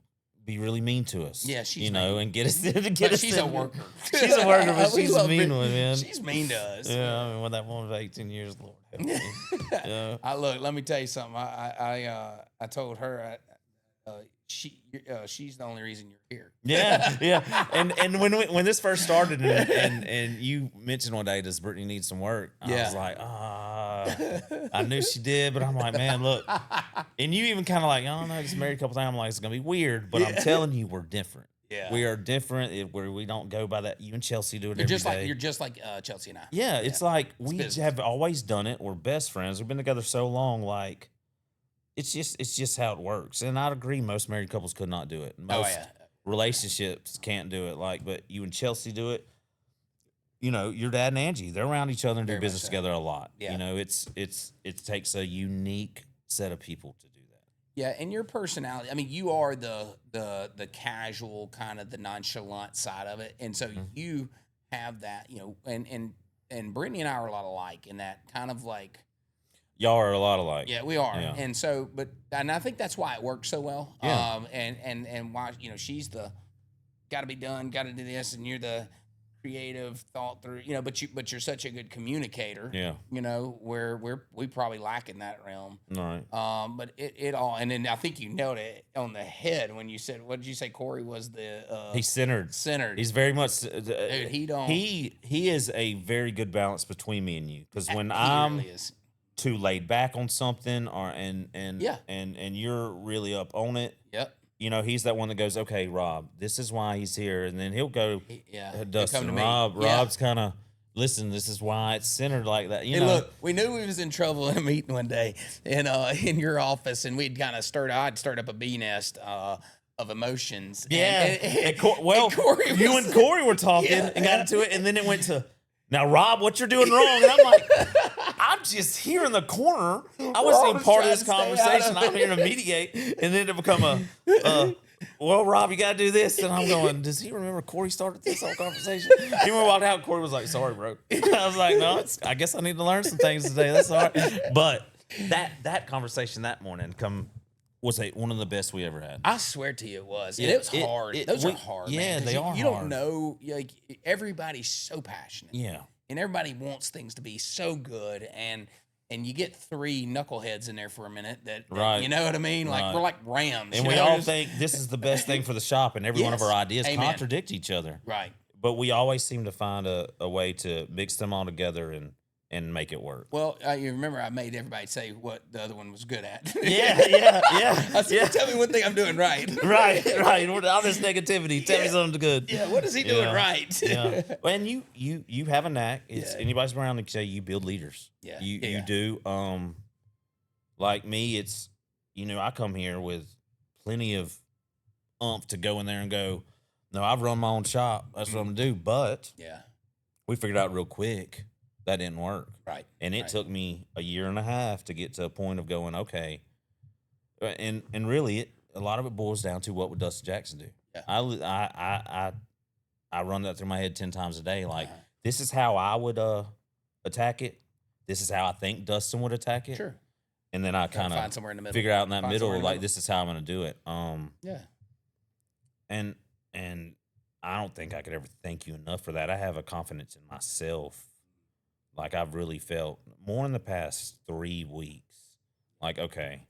be really mean to us. Yeah, she's mean. And get us she's a worker. She's a worker, but she's a mean one, man. She's mean to us. Yeah, I mean, when that woman of 18 years, Lord help me. Yeah. Let me tell you something. I told her she's the only reason you're here. Yeah. And when this first started, and you mentioned one day, does Brittany need some work? I was like, I knew she did, but I'm like, man, look. And you even kind of like, oh no, just married a couple times. I'm like, it's gonna be weird, but I'm telling you, we're different. Yeah, we are different. We don't go by that. You and Chelsea do it every day. You're just like Chelsea and I. Yeah, it's like we have always done it. We're best friends. We've been together so long. Like, it's just how it works. And I'd agree, most married couples could not do it. Most relationships can't do it. Like, but you and Chelsea do it. Your dad and Angie, they're around each other and do business together a lot. Yeah. It takes a unique set of people to do that. Yeah, and your personality. I mean, you are the casual, kind of the nonchalant side of it, and so you have that. And Brittany and I are a lot alike in that kind of like. Y'all are a lot alike. Yeah, we are. Yeah. And so, and I think that's why it works so well. Yeah. And why she's the got to be done, got to do this, and you're the creative thought through, but you're such a good communicator. Yeah. Where we probably lack in that realm. Right. But it all, and then I think you nailed it on the head when you said, what did you say? Corey was the he's centered. He's very much. Dude, he is a very good balance between me and you, because when I'm really is. Too laid back on something, and you're really up on it. Yep. He's that one that goes, okay, Rob, this is why he's here. And then he'll go, Dustin, Rob. Rob's kind of, listen, this is why it's centered like that. Look, we knew we was in trouble in a meeting one day in your office, and I'd stirred up a bee nest of emotions. Yeah. And Corey you and Corey were talking and got into it, and then it went to, now, Rob, what you're doing wrong? And I'm like, I'm just here in the corner. I wasn't even part of this conversation. I'm here to mediate. And then to become well, Rob, you got to do this. And I'm going, does he remember Corey started this whole conversation? Even when we walked out, Corey was like, sorry, bro. I was like, no, I guess I need to learn some things today. That's all right. But that conversation that morning was one of the best we ever had. I swear to you, it was. And it was hard. Those are hard, yeah, man. They are You hard. don't know. Like, everybody's so passionate. Yeah. And everybody wants things to be so good. And you get three knuckleheads in there for a minute that right. You know what I mean? Like, we're like rams. And we all think this is the best thing for the shop, and every one of our ideas contradict each other. Right. But we always seem to find a way to mix them all together and make it work. Well, you remember I made everybody say what the other one was good at. Yeah. I said, tell me one thing I'm doing right. Right. All this negativity. Tell me something good. Yeah, what is he doing right? Yeah. And you have a knack. It's anybody's around and say you build leaders. Yeah. You do. Like me, it's I come here with plenty of oomph to go in there and go, no, I've run my own shop. That's what I'm gonna do. But we figured out real quick that didn't work. Right. And it took me a year and a half to get to a point of going, okay. And really, a lot of it boils down to what would Dustin Jackson do. Yeah. I run that through my head 10 times a day. Like, this is how I would attack it. This is how I think Dustin would attack it. Sure. And then I kind of find somewhere in the middle. Figure out in that middle, like, this is how I'm going to do it. And I don't think I could ever thank you enough for that. I have a confidence in myself. Like, I've really felt more in the past 3 weeks. Like, okay,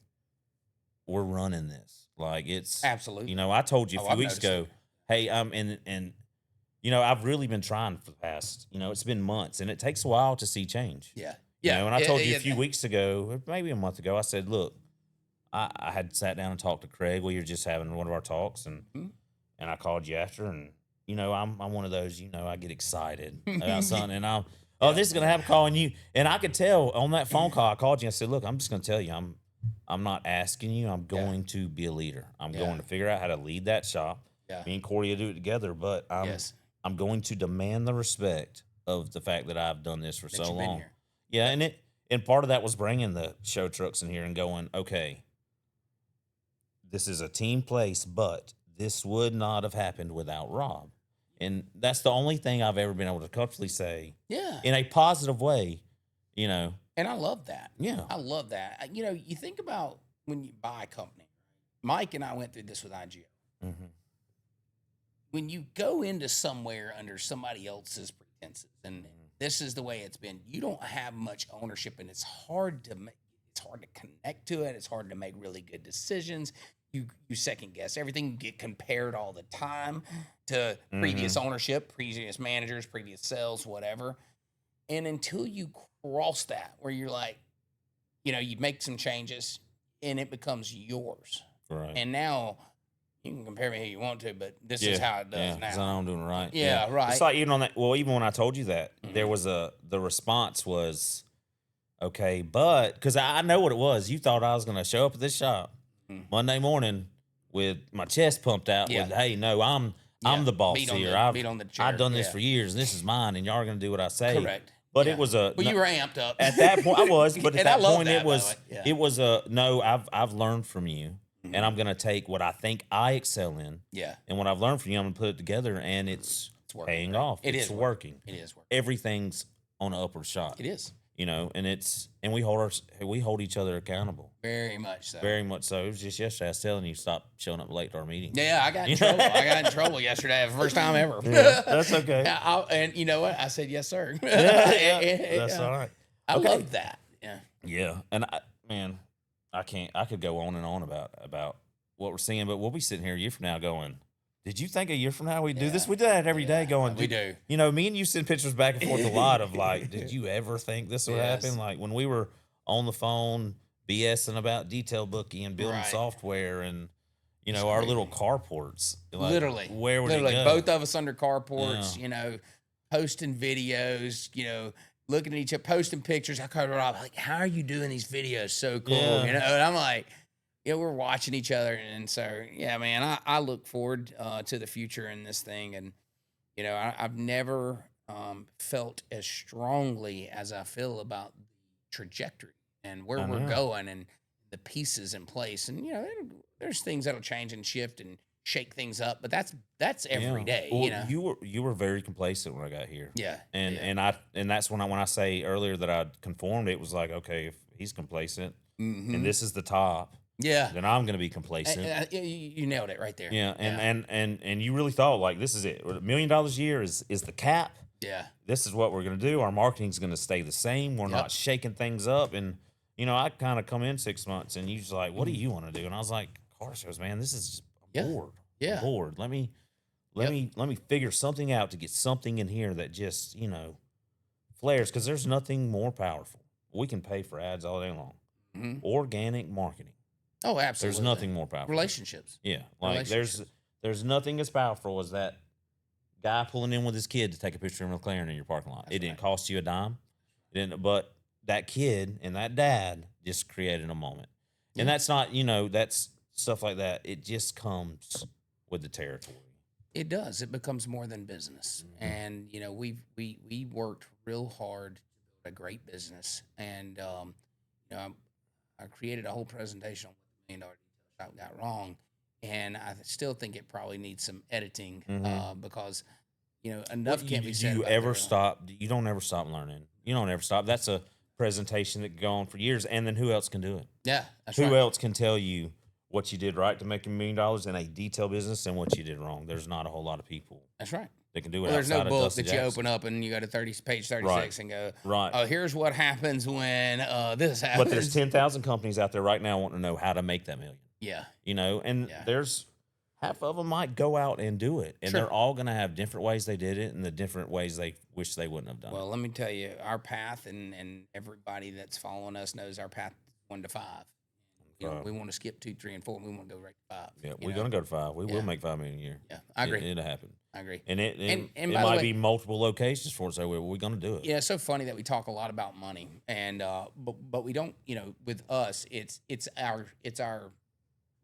we're running this. Like, it's absolutely. I told you a few weeks ago, hey, and I've really been trying for the past, it's been months, and it takes a while to see change. Yeah. You Yeah. know, and I told you a few weeks ago, or maybe a month ago, I said, look, I had sat down and talked to Craig. We were just having one of our talks, and I called you after, and you know, I'm one of those, you know, I get excited about something, and this is gonna happen, calling you, and I could tell on that phone call I called you. I said, look, I'm just gonna tell you, I'm not asking you. I'm going to be a leader. I'm going to figure out how to lead that shop. Yeah. Me and Corey will do it together, but I'm going to demand the respect of the fact that I've done this for so long. Yeah, and part of that was bringing the show trucks in here and going, okay, this is a team place, but this would not have happened without Rob. And that's the only thing I've ever been able to comfortably say. Yeah. In a positive way, you know. And I love that. Yeah. I love that. You know, you think about when you buy a company. Mike and I went through this with IGL. Mm-hmm. When you go into somewhere under somebody else's pretenses, and this is the way it's been, you don't have much ownership, and it's hard to connect to it. It's hard to make really good decisions. You second guess everything. You get compared all the time to previous ownership, previous managers, previous sales, whatever. And until you cross that, where you're like, you know, you make some changes and it becomes yours. Right. And now you can compare me how you want to, but this is how it does now. Because I know I'm doing it right. Yeah, right. It's like even on that. Well, even when I told you that, there was the response was, okay, but because I know what it was. You thought I was going to show up at this shop Monday morning with my chest pumped out with, hey, no, I'm the boss here. I've done this for years, and this is mine, and y'all are going to do what I say. Correct. But it was a. Well, you were amped up At that point, I was. But at that point, that, it was a no. I've learned from you, and I'm going to take what I think I excel in. Yeah. And what I've learned from you, I'm going to put it together, and it's paying off. It's working. It is working. Everything's on an upward shot. It is. You know, and we hold each other accountable. Very much so. Very much so. It was just yesterday I was telling you, stop showing up late to our meeting. Yeah, I got in trouble. I got in trouble yesterday. The first time ever. Yeah, that's okay. And you know what? I said, yes, sir. That's all right. I love that. Yeah. Yeah. And I could go on and on about what we're seeing, but we'll be sitting here a year from now going, did you think a year from now we do this? We do that every day going. We do. You know, me and you send pictures back and forth a lot of like, did you ever think this would happen? Like when we were on the phone BSing about detail booking and building software and, you know, our little carports. Like, literally. Where would it go? Both of us under carports, you know, posting videos, you know, looking at each other, posting pictures. I called Rob, like, how are you doing these videos so cool? Yeah. You know, and I'm like, yeah, we're watching each other. And so, yeah, man, I look forward to the future in this thing. And, you know, I've never felt as strongly as I feel about the trajectory and where we're going and the pieces in place. And, you know, there's things that'll change and shift and shake things up, but that's every day. Well, you know, you were very complacent when I got here. Yeah. And that's when I say earlier that I conformed, it was like, okay, if he's complacent and this is the top, then I'm going to be complacent. You nailed it right there. Yeah. And you really thought like, this is it. $1 million a year is the cap. Yeah. This is what we're going to do. Our marketing's going to stay the same. We're not shaking things up. And, you know, I kind of come in 6 months and you was like, what do you want to do? And I was like, car shows, man, this is just I'm bored. Yeah. I'm bored. Let me figure something out to get something in here that just, you know, flares. Cause there's nothing more powerful. We can pay for ads all day long. Organic marketing. Oh, absolutely. There's nothing more powerful. Relationships. Yeah. Like there's nothing as powerful as that guy pulling in with his kid to take a picture of a McLaren in your parking lot. It didn't cost you a dime. But that kid and that dad just created a moment. And that's not, you know, that's stuff like that. It just comes with the territory. It does. It becomes more than business. And, you know, we worked real hard to build a great business. And, you know, I created a whole presentation on what the $1 million detail shop got wrong. And I still think it probably needs some editing because, you know, enough can't be said. You ever stop? You don't ever stop learning. You don't ever stop. That's a presentation that can go on for years. And then who else can do it? Yeah. That's who else can tell you what you did right to make $1 million in a detail business and what you did wrong? There's not a whole lot of people. That's right. They can do it. Well, there's no book Dustin that Jackson. you open up and you go to page 36 and go, right. Oh, here's what happens when this happens. But there's 10,000 companies out there right now wanting to know how to make that million. Yeah. You know, and there's half of them might go out and do it, and Sure. they're all going to have different ways they did it and the different ways they wish they wouldn't have done Well, let me tell you, our path, and everybody that's following us knows our path is 1 to 5. You know, we want to skip 2, 3, and 4. And we want to go right to 5. it. Yeah, we're going to go to 5. We will make $5 million a year. Yeah, I agree. It'll happen. I agree. And it And it by the might way- be multiple locations for us, so we're going to do it. Yeah, it's so funny that we talk a lot about money, and but we don't. You know, with us, it's our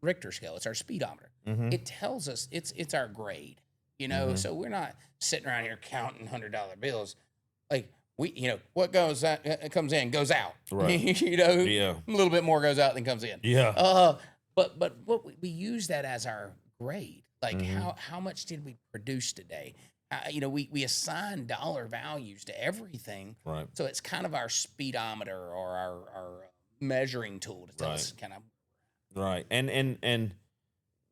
Richter scale. It's our speedometer. Mm-hmm. It tells us it's our grade. You know, so we're not sitting around here counting $100 bills. Like what comes in goes out. Right. You know, Yeah. a little bit more goes out than comes in. Yeah. But what we use that as our grade. Like how much did we produce today? You know, we assign dollar values to everything. Right. So it's kind of our speedometer or our measuring tool to tell us kind of. Right. And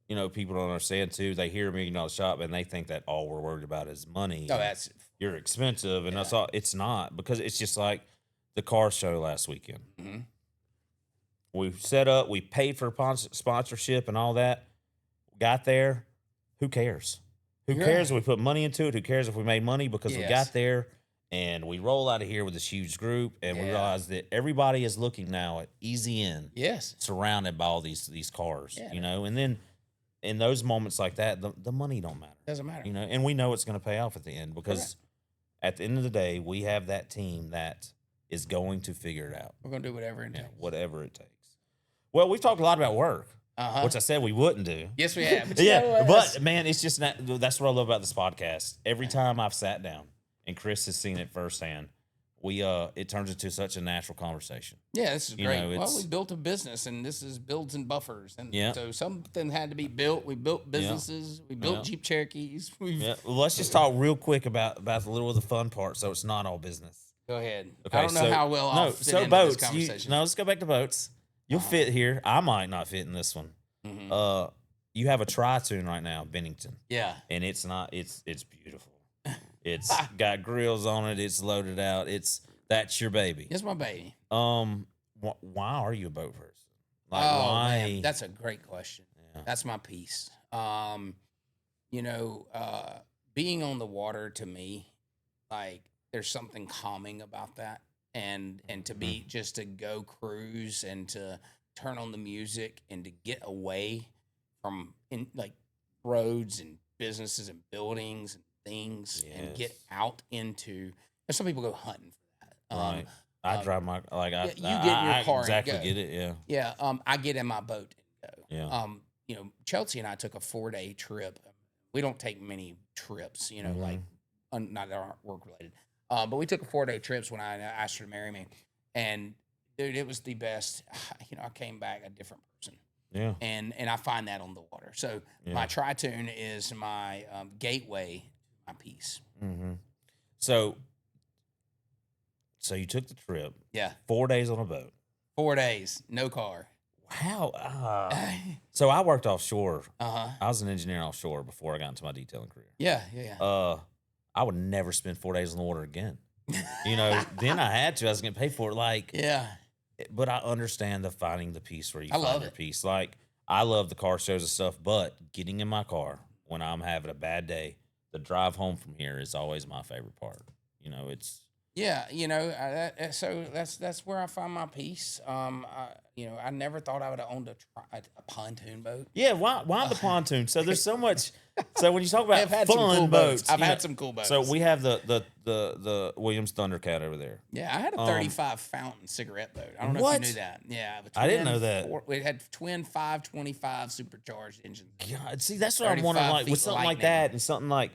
you know, people don't understand too. They hear $1 million shop and they think that all we're worried about is money. Oh, that's you're expensive, and that's all. It's not, because it's just like the car show last weekend. Mm-hmm. We set up, we paid for sponsorship and all that. Got there, who cares? Who cares if we put money into it? Who cares if we made money? Because we got there and we roll out of here with this huge group, and we realize that everybody is looking now at Easy In. Yes. Surrounded by all these cars, you know, and then in those moments like that, the money don't matter. Doesn't matter. You know, and we know it's going to pay off at the end, because at the end of the day, we have that team that is going to figure it out. We're going to do whatever it takes. Whatever it takes. Well, we've talked a lot about work, which I said we wouldn't do. Yes, we have. But but man, it's just not, that's what I love about this podcast. Every time I've sat down and Chris has seen it firsthand, it turns into such a natural conversation. Yeah, this is great. know, Well, we built a business, and this is builds and buffers, and Yeah. so something had to be built. We built businesses. We built Jeep Cherokees. Yeah. Well, let's just talk real quick about a little of the fun part, so it's not all business. Go ahead. Okay, I don't know how well I'll fit into boats. this conversation. Let's go back to boats. You'll fit here. I might not fit in this one. Mm-hmm. You have a tri-tune right now, Bennington. Yeah. And it's beautiful. It's got grills on it. It's loaded out. That's your baby. It's my baby. Why are you a boat person? Like, why? Man, that's a great question. Yeah. That's my piece. You know, being on the water, to me, like, there's something calming about that. And to be just to go cruise and to turn on the music and to get away from roads and businesses and buildings and things and get out into. Some people go hunting for that. Right. I drive my you get in your car. Exactly and go. get it. Yeah. Yeah. I get in my boat and go. Yeah. You know, Chelsea and I took a 4-day trip. We don't take many trips. You know, like not that aren't work related. But we took a 4-day trips when I asked her to marry me, and dude, it was the best. You know, I came back a different person. Yeah. And I find that on the water. So my tri-tune is my gateway to my peace. Mm-hmm. So you took the trip. Yeah. 4 days on a boat. 4 days, no car. How? So I worked offshore. Uh-huh. I was an engineer offshore before I got into my detailing career. Yeah. I would never spend 4 days on the water again. You know, then I had to. I was getting paid for it. Like, yeah. But I understand finding the peace where you love find your peace. Like, I love the car shows and stuff, but getting in my car when I'm having a bad day, the drive home from here is always my favorite part. You know, it's. Yeah, you know, so that's where I find my peace. You know, I never thought I would have owned a pontoon boat. Yeah, why the pontoon? So there's so much. So when you talk about I've had fun some cool boats, I've had some cool boats. So we have the Williams Thundercat over there. Yeah, I had a 35 fountain cigarette boat. I don't know if you knew that. Yeah, I didn't know that. We had twin 525 supercharged engines. God, see, that's what I'm wondering. Like with something like that and something like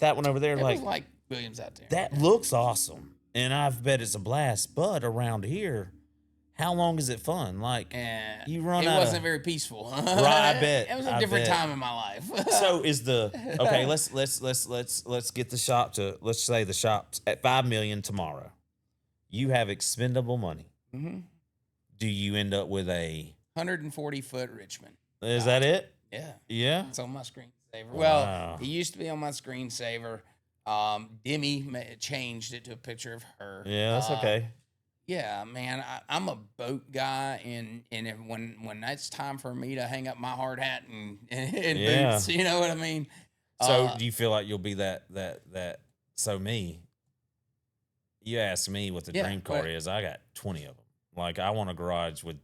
that one over there, It like was like Williams out there. that looks awesome, and I bet it's a blast. But around here, how long is it fun? Like you run. It out wasn't of, very peaceful. Right, I bet. It was a different time in my life. So is okay? Let's get the shop to, let's say the shop's at $5 million tomorrow. You have expendable money. Mm-hmm. Do you end up with a 140-foot Richmond? Is that it? Yeah. Yeah. It's on my screensaver. Wow. Well, it used to be on my screensaver. Demi changed it to a picture of her. Yeah, that's okay. Yeah, man, I'm a boat guy, and if, when that's time for me to hang up my hard hat and Yeah. boots, you know what I mean? So Uh, do you feel like you'll be that? So me, you asked me what the yeah, dream car but is. I got 20 of them. Like I want a garage with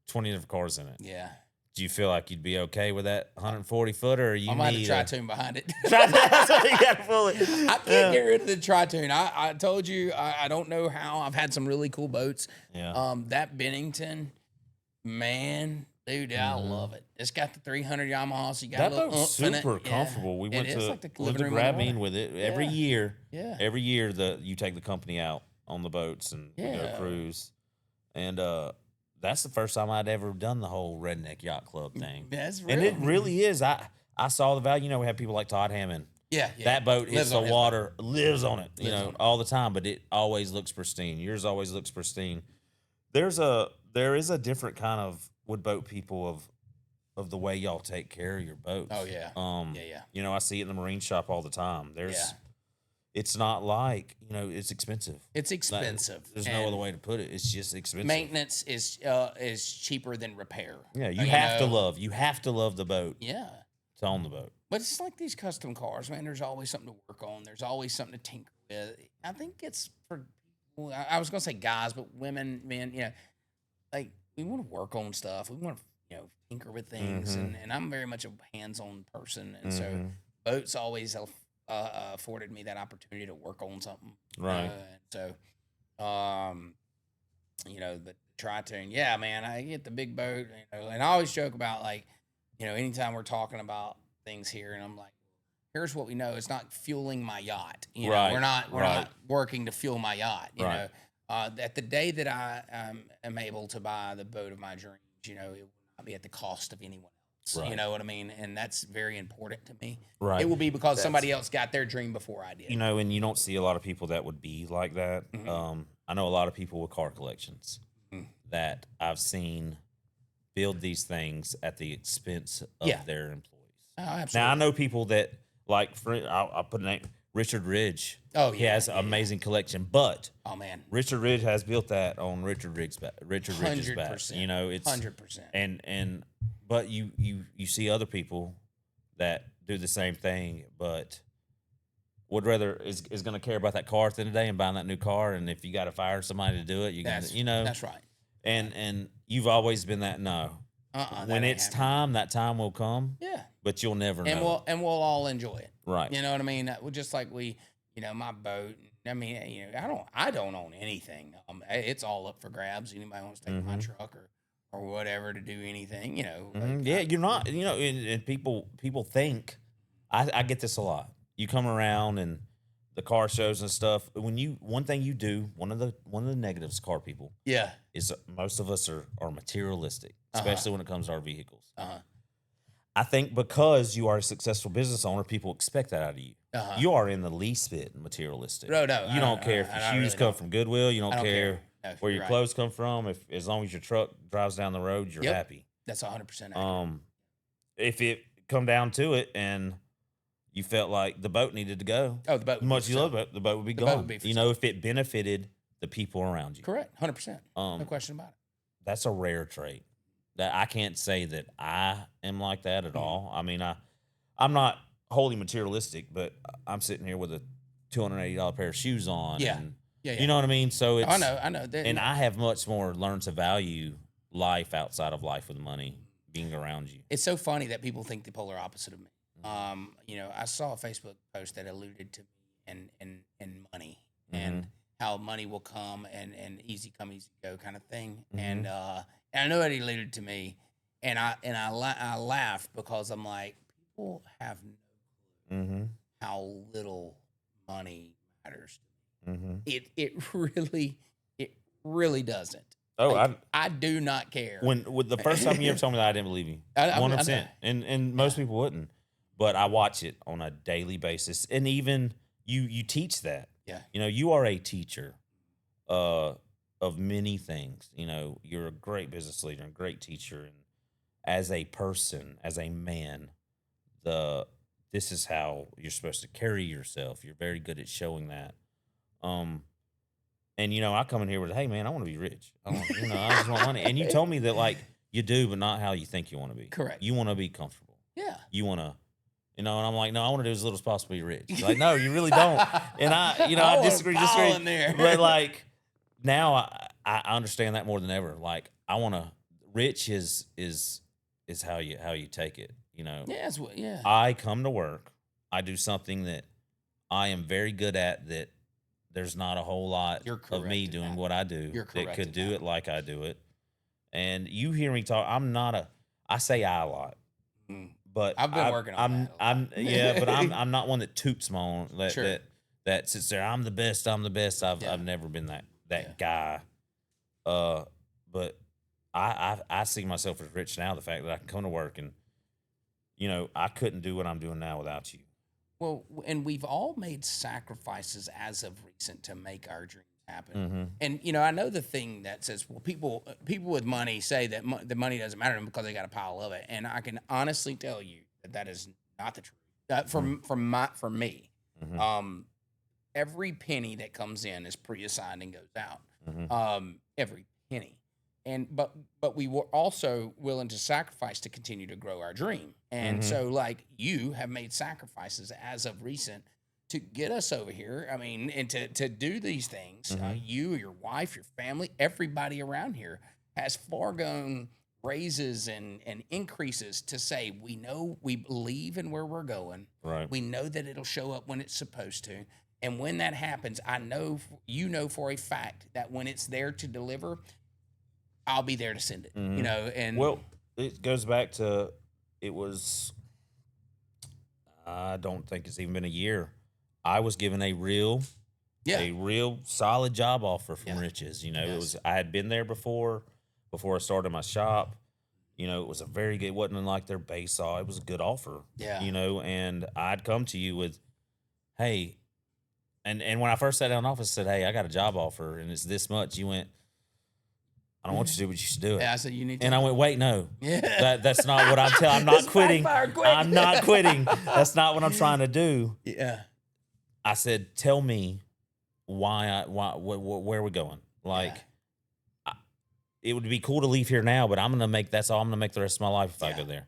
20 different cars in it. yeah, Do you feel like you'd be okay with that 140 footer, or you I might have need a tri-tune behind it. try that's what you gotta pull it. I can't get rid of the tri-tune. I told you I don't know how. I've had some really cool boats. Yeah. That Bennington, man, dude, I love it. It's got the 300 Yamaha, so you got That a little boat's oomph in it. super Yeah, comfortable. We it went is to like the live living to room on the Grabbing water. with it every Yeah. year. Yeah. Every year you take the company out on the boats and we go Yeah. cruise. And that's the first time I'd ever done the whole redneck yacht club thing. That's real. And it really is. I saw the value. You know, we have people like Todd Hammond. Yeah, That boat hits Lives the on his boat. water, lives on it, Lives on it. all the time, but it always looks pristine. Yours always looks pristine. There is a different kind of wood boat people of the way y'all take care of your boats. Oh, yeah. Yeah. You know, I see it in the marine shop all the time. Yeah. It's not like, it's expensive. It's expensive. There's no other way to put it. It's just expensive. Maintenance is cheaper than repair. Yeah, you have to love the boat Yeah. to own the boat. But it's like these custom cars, man. There's always something to work on. There's always something to tinker with. I think it's for people. I was gonna say guys, but women, men, like we want to work on stuff. We want to, tinker with things, and I'm very much a hands-on person, and so boats always afforded me that opportunity to work on something. Right. And so, the tri-tune, yeah, man, I get the big boat, and I always joke about like, anytime we're talking about things here, and I'm like, here's what we know. It's not fueling my yacht. Right, We're not right. working to fuel my yacht. You Right. know, at the day that I am able to buy the boat of my dreams, it will not be at the cost of anyone else. Right. You know what I mean? And that's very important to me. Right. It will be because somebody else got their dream before I did. And you don't see a lot of people that would be like that. Mm-hmm. I know a lot of people with car collections that I've seen build these things at the expense of Yeah. their employees. Oh, absolutely. Now I know people that like, I'll put a name, Richard Ridge. Oh, he yeah, has an amazing collection, but Oh man, Richard Ridge has built that on Richard Ridge's back. 100%. It's 100%. and but you see other people that do the same thing, but would rather is going to care about that car at the end of the day and buying that new car. And if you got to fire somebody to do it, That's right. And you've always been that when it's time, that time will come. Yeah. But you'll never And know. we'll all enjoy it. Right. You know what I mean? Just like my boat. I mean, I don't own anything. It's all up for grabs. Anybody wants to take my truck or whatever to do anything, like, Yeah, you're not. And people think. I get this a lot. You come around and the car shows and stuff. One thing you do, one of the negatives, car people, yeah. is most of us are materialistic, especially when it comes to our vehicles. Uh-huh. I think because you are a successful business owner, people expect that out of you. Uh-huh. You are in the least bit materialistic. No, You don't care if your shoes come from Goodwill. You don't don't care care. No, where you're your right. clothes come from. As long as your truck drives down the road, you're Yep. happy. That's 100% accurate. If it come down to it and you felt like the boat needed to go, Oh, the boat. as much as you love it, the boat would be gone. would be for If it benefited the people around you. Correct. 100%. No Um, question about it. That's a rare trait. That I can't say that I am like that at all. I mean, I'm not wholly materialistic, but I'm sitting here with a $280 pair of shoes on. Yeah. And, Yeah. You know what I mean? So it's, I know. and I have much more learned to value life outside of life with money being around you. It's so funny that people think the polar opposite of me. I saw a Facebook post that alluded to me and money and how money will come and easy come, easy go kind of thing. And I know it alluded to me, and I laugh because I'm like, people have no clue how little money matters to me. It really doesn't. Oh, Like, I do not care. with the first time you ever told me that, I didn't believe you. 100%. And most people wouldn't. But I watch it on a daily basis. And even you teach that. Yeah. You are a teacher of many things. You're a great business leader and great teacher. And as a person, as a man, this is how you're supposed to carry yourself. You're very good at showing that. And I come in here with, hey man, I want to be rich. I want, I just want money. And you told me that like you do, but not how you think you want to be. Correct. You want to be comfortable. Yeah. You want to, and I'm like, no, I want to do as little as possible to be rich. She's like, no, you really don't. And I disagree. In there. But like now I understand that more than ever. Like I want to, rich is how you take it. Yeah. Yeah. I come to work. I do something that I am very good at that there's not a whole lot of me doing what I do that could do it like I do it. And you hear me talk. I say I a lot, but I've been working on that. Yeah, but I'm not one that toots my own, Sure. that sits there. I'm the best. I've never been that guy. But I see myself as rich now. The fact that I can come to work and, I couldn't do what I'm doing now without you. Well, and we've all made sacrifices as of recent to make our dreams happen. And I know the thing that says, well, people with money say that the money doesn't matter to them because they got a pile of it, and I can honestly tell you that is not the truth. For me, every penny that comes in is pre-assigned and goes out. Every penny. But we were also willing to sacrifice to continue to grow our dream. And so like you have made sacrifices as of recent to get us over here. I mean, and to do these things, you, your wife, your family, everybody around here has foregone raises and increases to say, we believe in where we're going. Right. We know that it'll show up when it's supposed to. And when that happens, I know, for a fact that when it's there to deliver, I'll be there to send it, and well, it goes back to, I don't think it's even been a year. I was given a real solid job offer from Riches. I had been there before I started my shop. It was a very good, it wasn't like their base saw. It was a good offer. Yeah. And I'd come to you with, hey, and when I first sat down in the office, I said, hey, I got a job offer and it's this much. You went, I don't want you to do, but you should do it. Yeah, I said you need to. And I went, wait, no. Yeah. That's not what I'm telling. I'm not quitting. I'm not quitting. That's not what I'm trying to do. Yeah. I said, tell me where we're going. Like, it would be cool to leave here now, but that's all I'm going to make the rest of my life if I go there.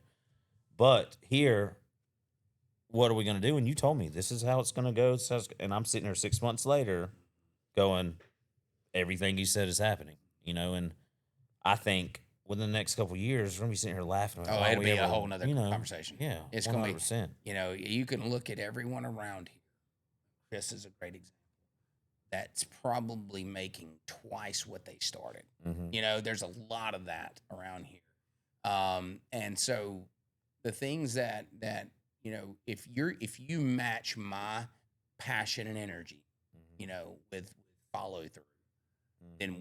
But here, what are we going to do? And you told me this is how it's going to go. And I'm sitting here 6 months later going, everything you said is happening, and I think within the next couple of years, we're going to be sitting here laughing. Oh, it'll be a whole nother conversation. Yeah. It's going to be, you can look at everyone around here. Chris is a great example. That's probably making twice what they started. There's a lot of that around here. And so the things that if you match my passion and energy, with follow through, then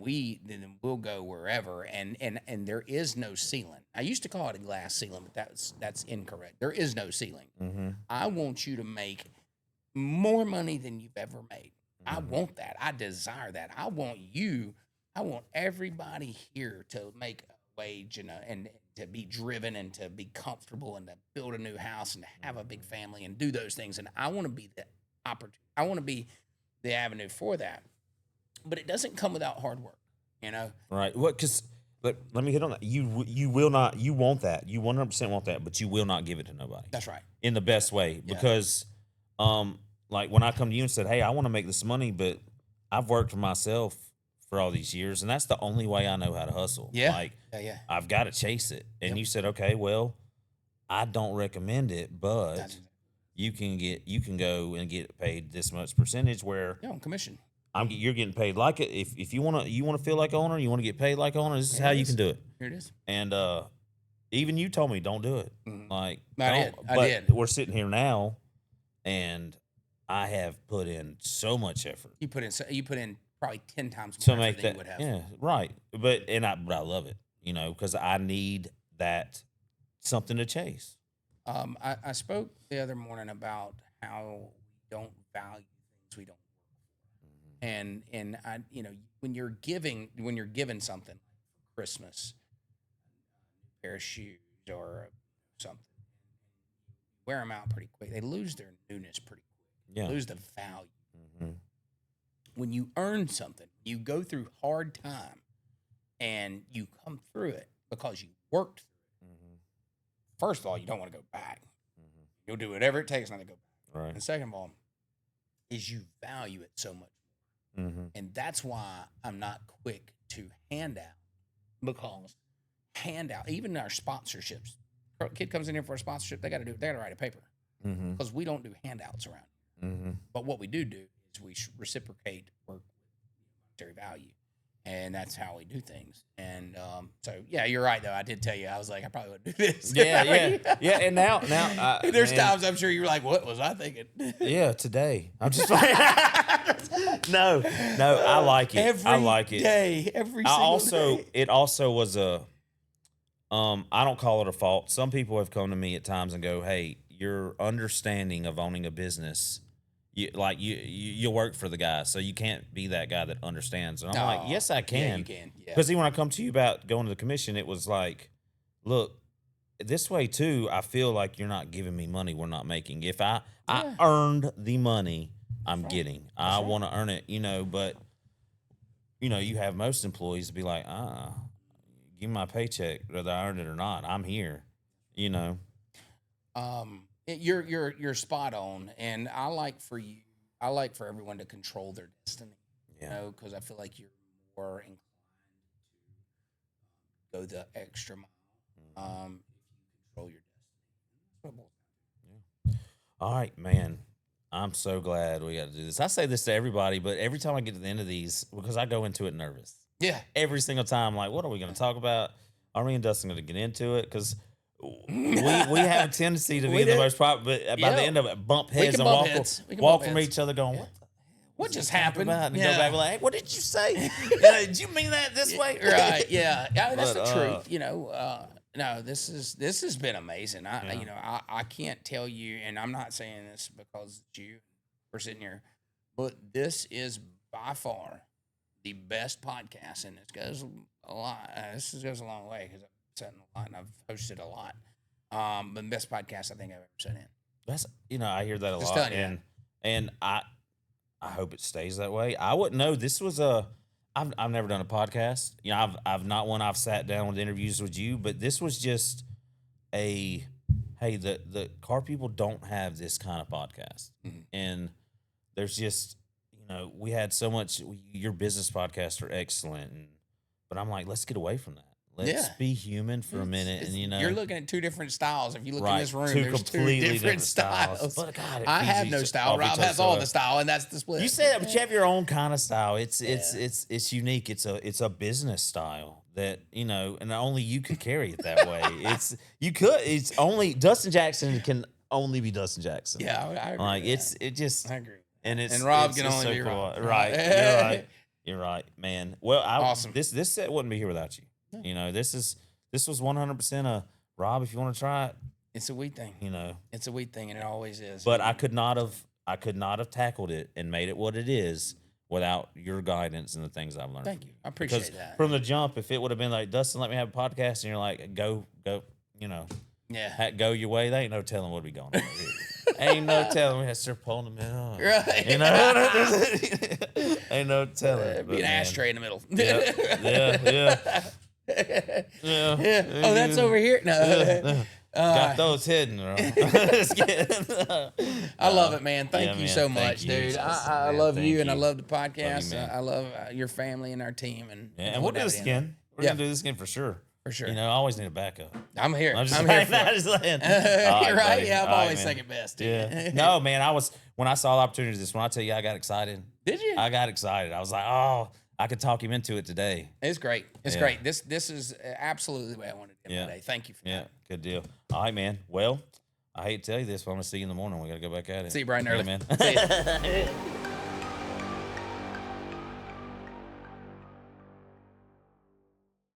we'll go wherever. And there is no ceiling. I used to call it a glass ceiling, but that's incorrect. There is no ceiling. I want you to make more money than you've ever made. I want that. I desire that. I want everybody here to make a wage and to be driven and to be comfortable and to build a new house and to have a big family and do those things. And I want to be the opportunity. I want to be the avenue for that. But it doesn't come without hard work, Right. But let me hit on that. You will not. You want that. You 100% want that, but you will not give it to nobody. That's right. In the best way, because, like when I come to you and said, "Hey, I want to make this money, but I've worked for myself for all these years, and that's the only way I know how to hustle. Yeah. Like, I've got to chase it." And you said, "Okay, well, I don't recommend it, but you can go and get paid this much percentage where on commission." You're getting paid like it. If you want to feel like owner, you want to get paid like owner. This is how you can do it. Here it is. And even you told me don't do it. Like I did. We're sitting here now, and I have put in so much effort. You put in probably 10 times more to make than that. You would have. Yeah, right. But I love it. Because I need that something to chase. I spoke the other morning about how we don't value things we don't. And I, when you're given something like Christmas, a pair of shoes or something, wear them out pretty quick. They lose their newness pretty quick. Yeah. Lose the value. when you earn something, you go through hard time and you come through it because you worked through it. First of all, you don't want to go back. You'll do whatever it takes not to go back. Right. And second of all, is you value it so much more. And that's why I'm not quick to hand out, because even our sponsorships, a kid comes in here for a sponsorship, they got to write a paper, because we don't do handouts around here. But what we do is we reciprocate work with monetary value. And that's how we do things. And so, yeah, you're right, though. I did tell you, I was like, I probably wouldn't do this. Yeah. And now there's times I'm sure you're like, what was I thinking? Yeah, today. I'm just like, no, I like it. I like it. Every single day. It also was a, I don't call it a fault. Some people have come to me at times and go, hey, your understanding of owning a business, you work for the guy, so you can't be that guy that understands. And I'm like, yes, I can. Yeah, you can. Because even when I come to you about going to the commission, it was like, look, this way too, I feel like you're not giving me money we're not making. If I earned the money I'm getting, I want to earn it, but, you have most employees be like, give me my paycheck, whether I earned it or not. I'm here, You're spot on, and I like for everyone to control their destiny. Because I feel like you're more inclined to go the extra mile if you control your destiny. All right, man. I'm so glad we got to do this. I say this to everybody, but every time I get to the end of these, because I go into it nervous. Yeah. Every single time, like, what are we going to talk about? Are me and Dustin going to get into it? Because we have a tendency to be the most popular, but by the end of it, bump heads and walk from each other going, what just happened? And go back and like, hey, what did you say? Did you mean that this way? Right, yeah. That's the truth. No, this has been amazing. I can't tell you, and I'm not saying this because we're sitting here, but this is by far the best podcast, and it goes a lot. This goes a long way because I've sat in a lot and I've hosted a lot. But the best podcast I think I've ever sat in. That's I hear that a lot, and I hope it stays that way. I wouldn't know. This was I've never done a podcast. I've not one I've sat down with interviews with you, but this was just hey, the car people don't have this kind of podcast, and there's just we had so much. Your business podcasts are excellent, but I'm like, let's get away from that. Let's be human for a minute, and you're looking at two different styles. If you look in this room, there's two completely different styles. But God, I have no style. Rob has all the style, and that's the split. You say that, but you have your own kind of style. It's unique. It's a business style that and only you could carry it that way. It's only Dustin Jackson can only be Dustin Jackson. Yeah, I agree. Like I agree. And Rob can only be Rob. Right. You're right, man. Well, awesome. This set wouldn't be here without you. No. This was 100% a Rob. If you want to try it, it's a we thing. It's a we thing, and it always is. But I could not have tackled it and made it what it is without your guidance and the things I've learned. Thank you. I appreciate that. From the jump, if it would have been like, Dustin, let me have a podcast, and you're like, go, go your way, there ain't no telling what we going on here. Ain't no telling. We had to start pulling them in. Right. Ain't no telling. Be an ashtray in the middle. Yeah. Oh, that's over here. No. Got those hidden. I love it, man. Thank you so much, dude. I love you, and I love the podcast. Love you, I love your family and our team. And we'll do this again. We're going to do this again for sure. For sure. I always need a backup. I'm here. I'm here for it. You're right. Yeah, I'm always second best. Dude. Yeah. No, man. When I saw the opportunity, when I tell you I got excited. Did you? I got excited. I was like, oh, I could talk him into it today. It's great. It's great. This is absolutely the way I wanted to do today. Thank you for that. Yeah, good deal. All right, man. Well, I hate to tell you this, but I'm going to see you in the morning. We got to go back at it. See you bright and early. Man. See you.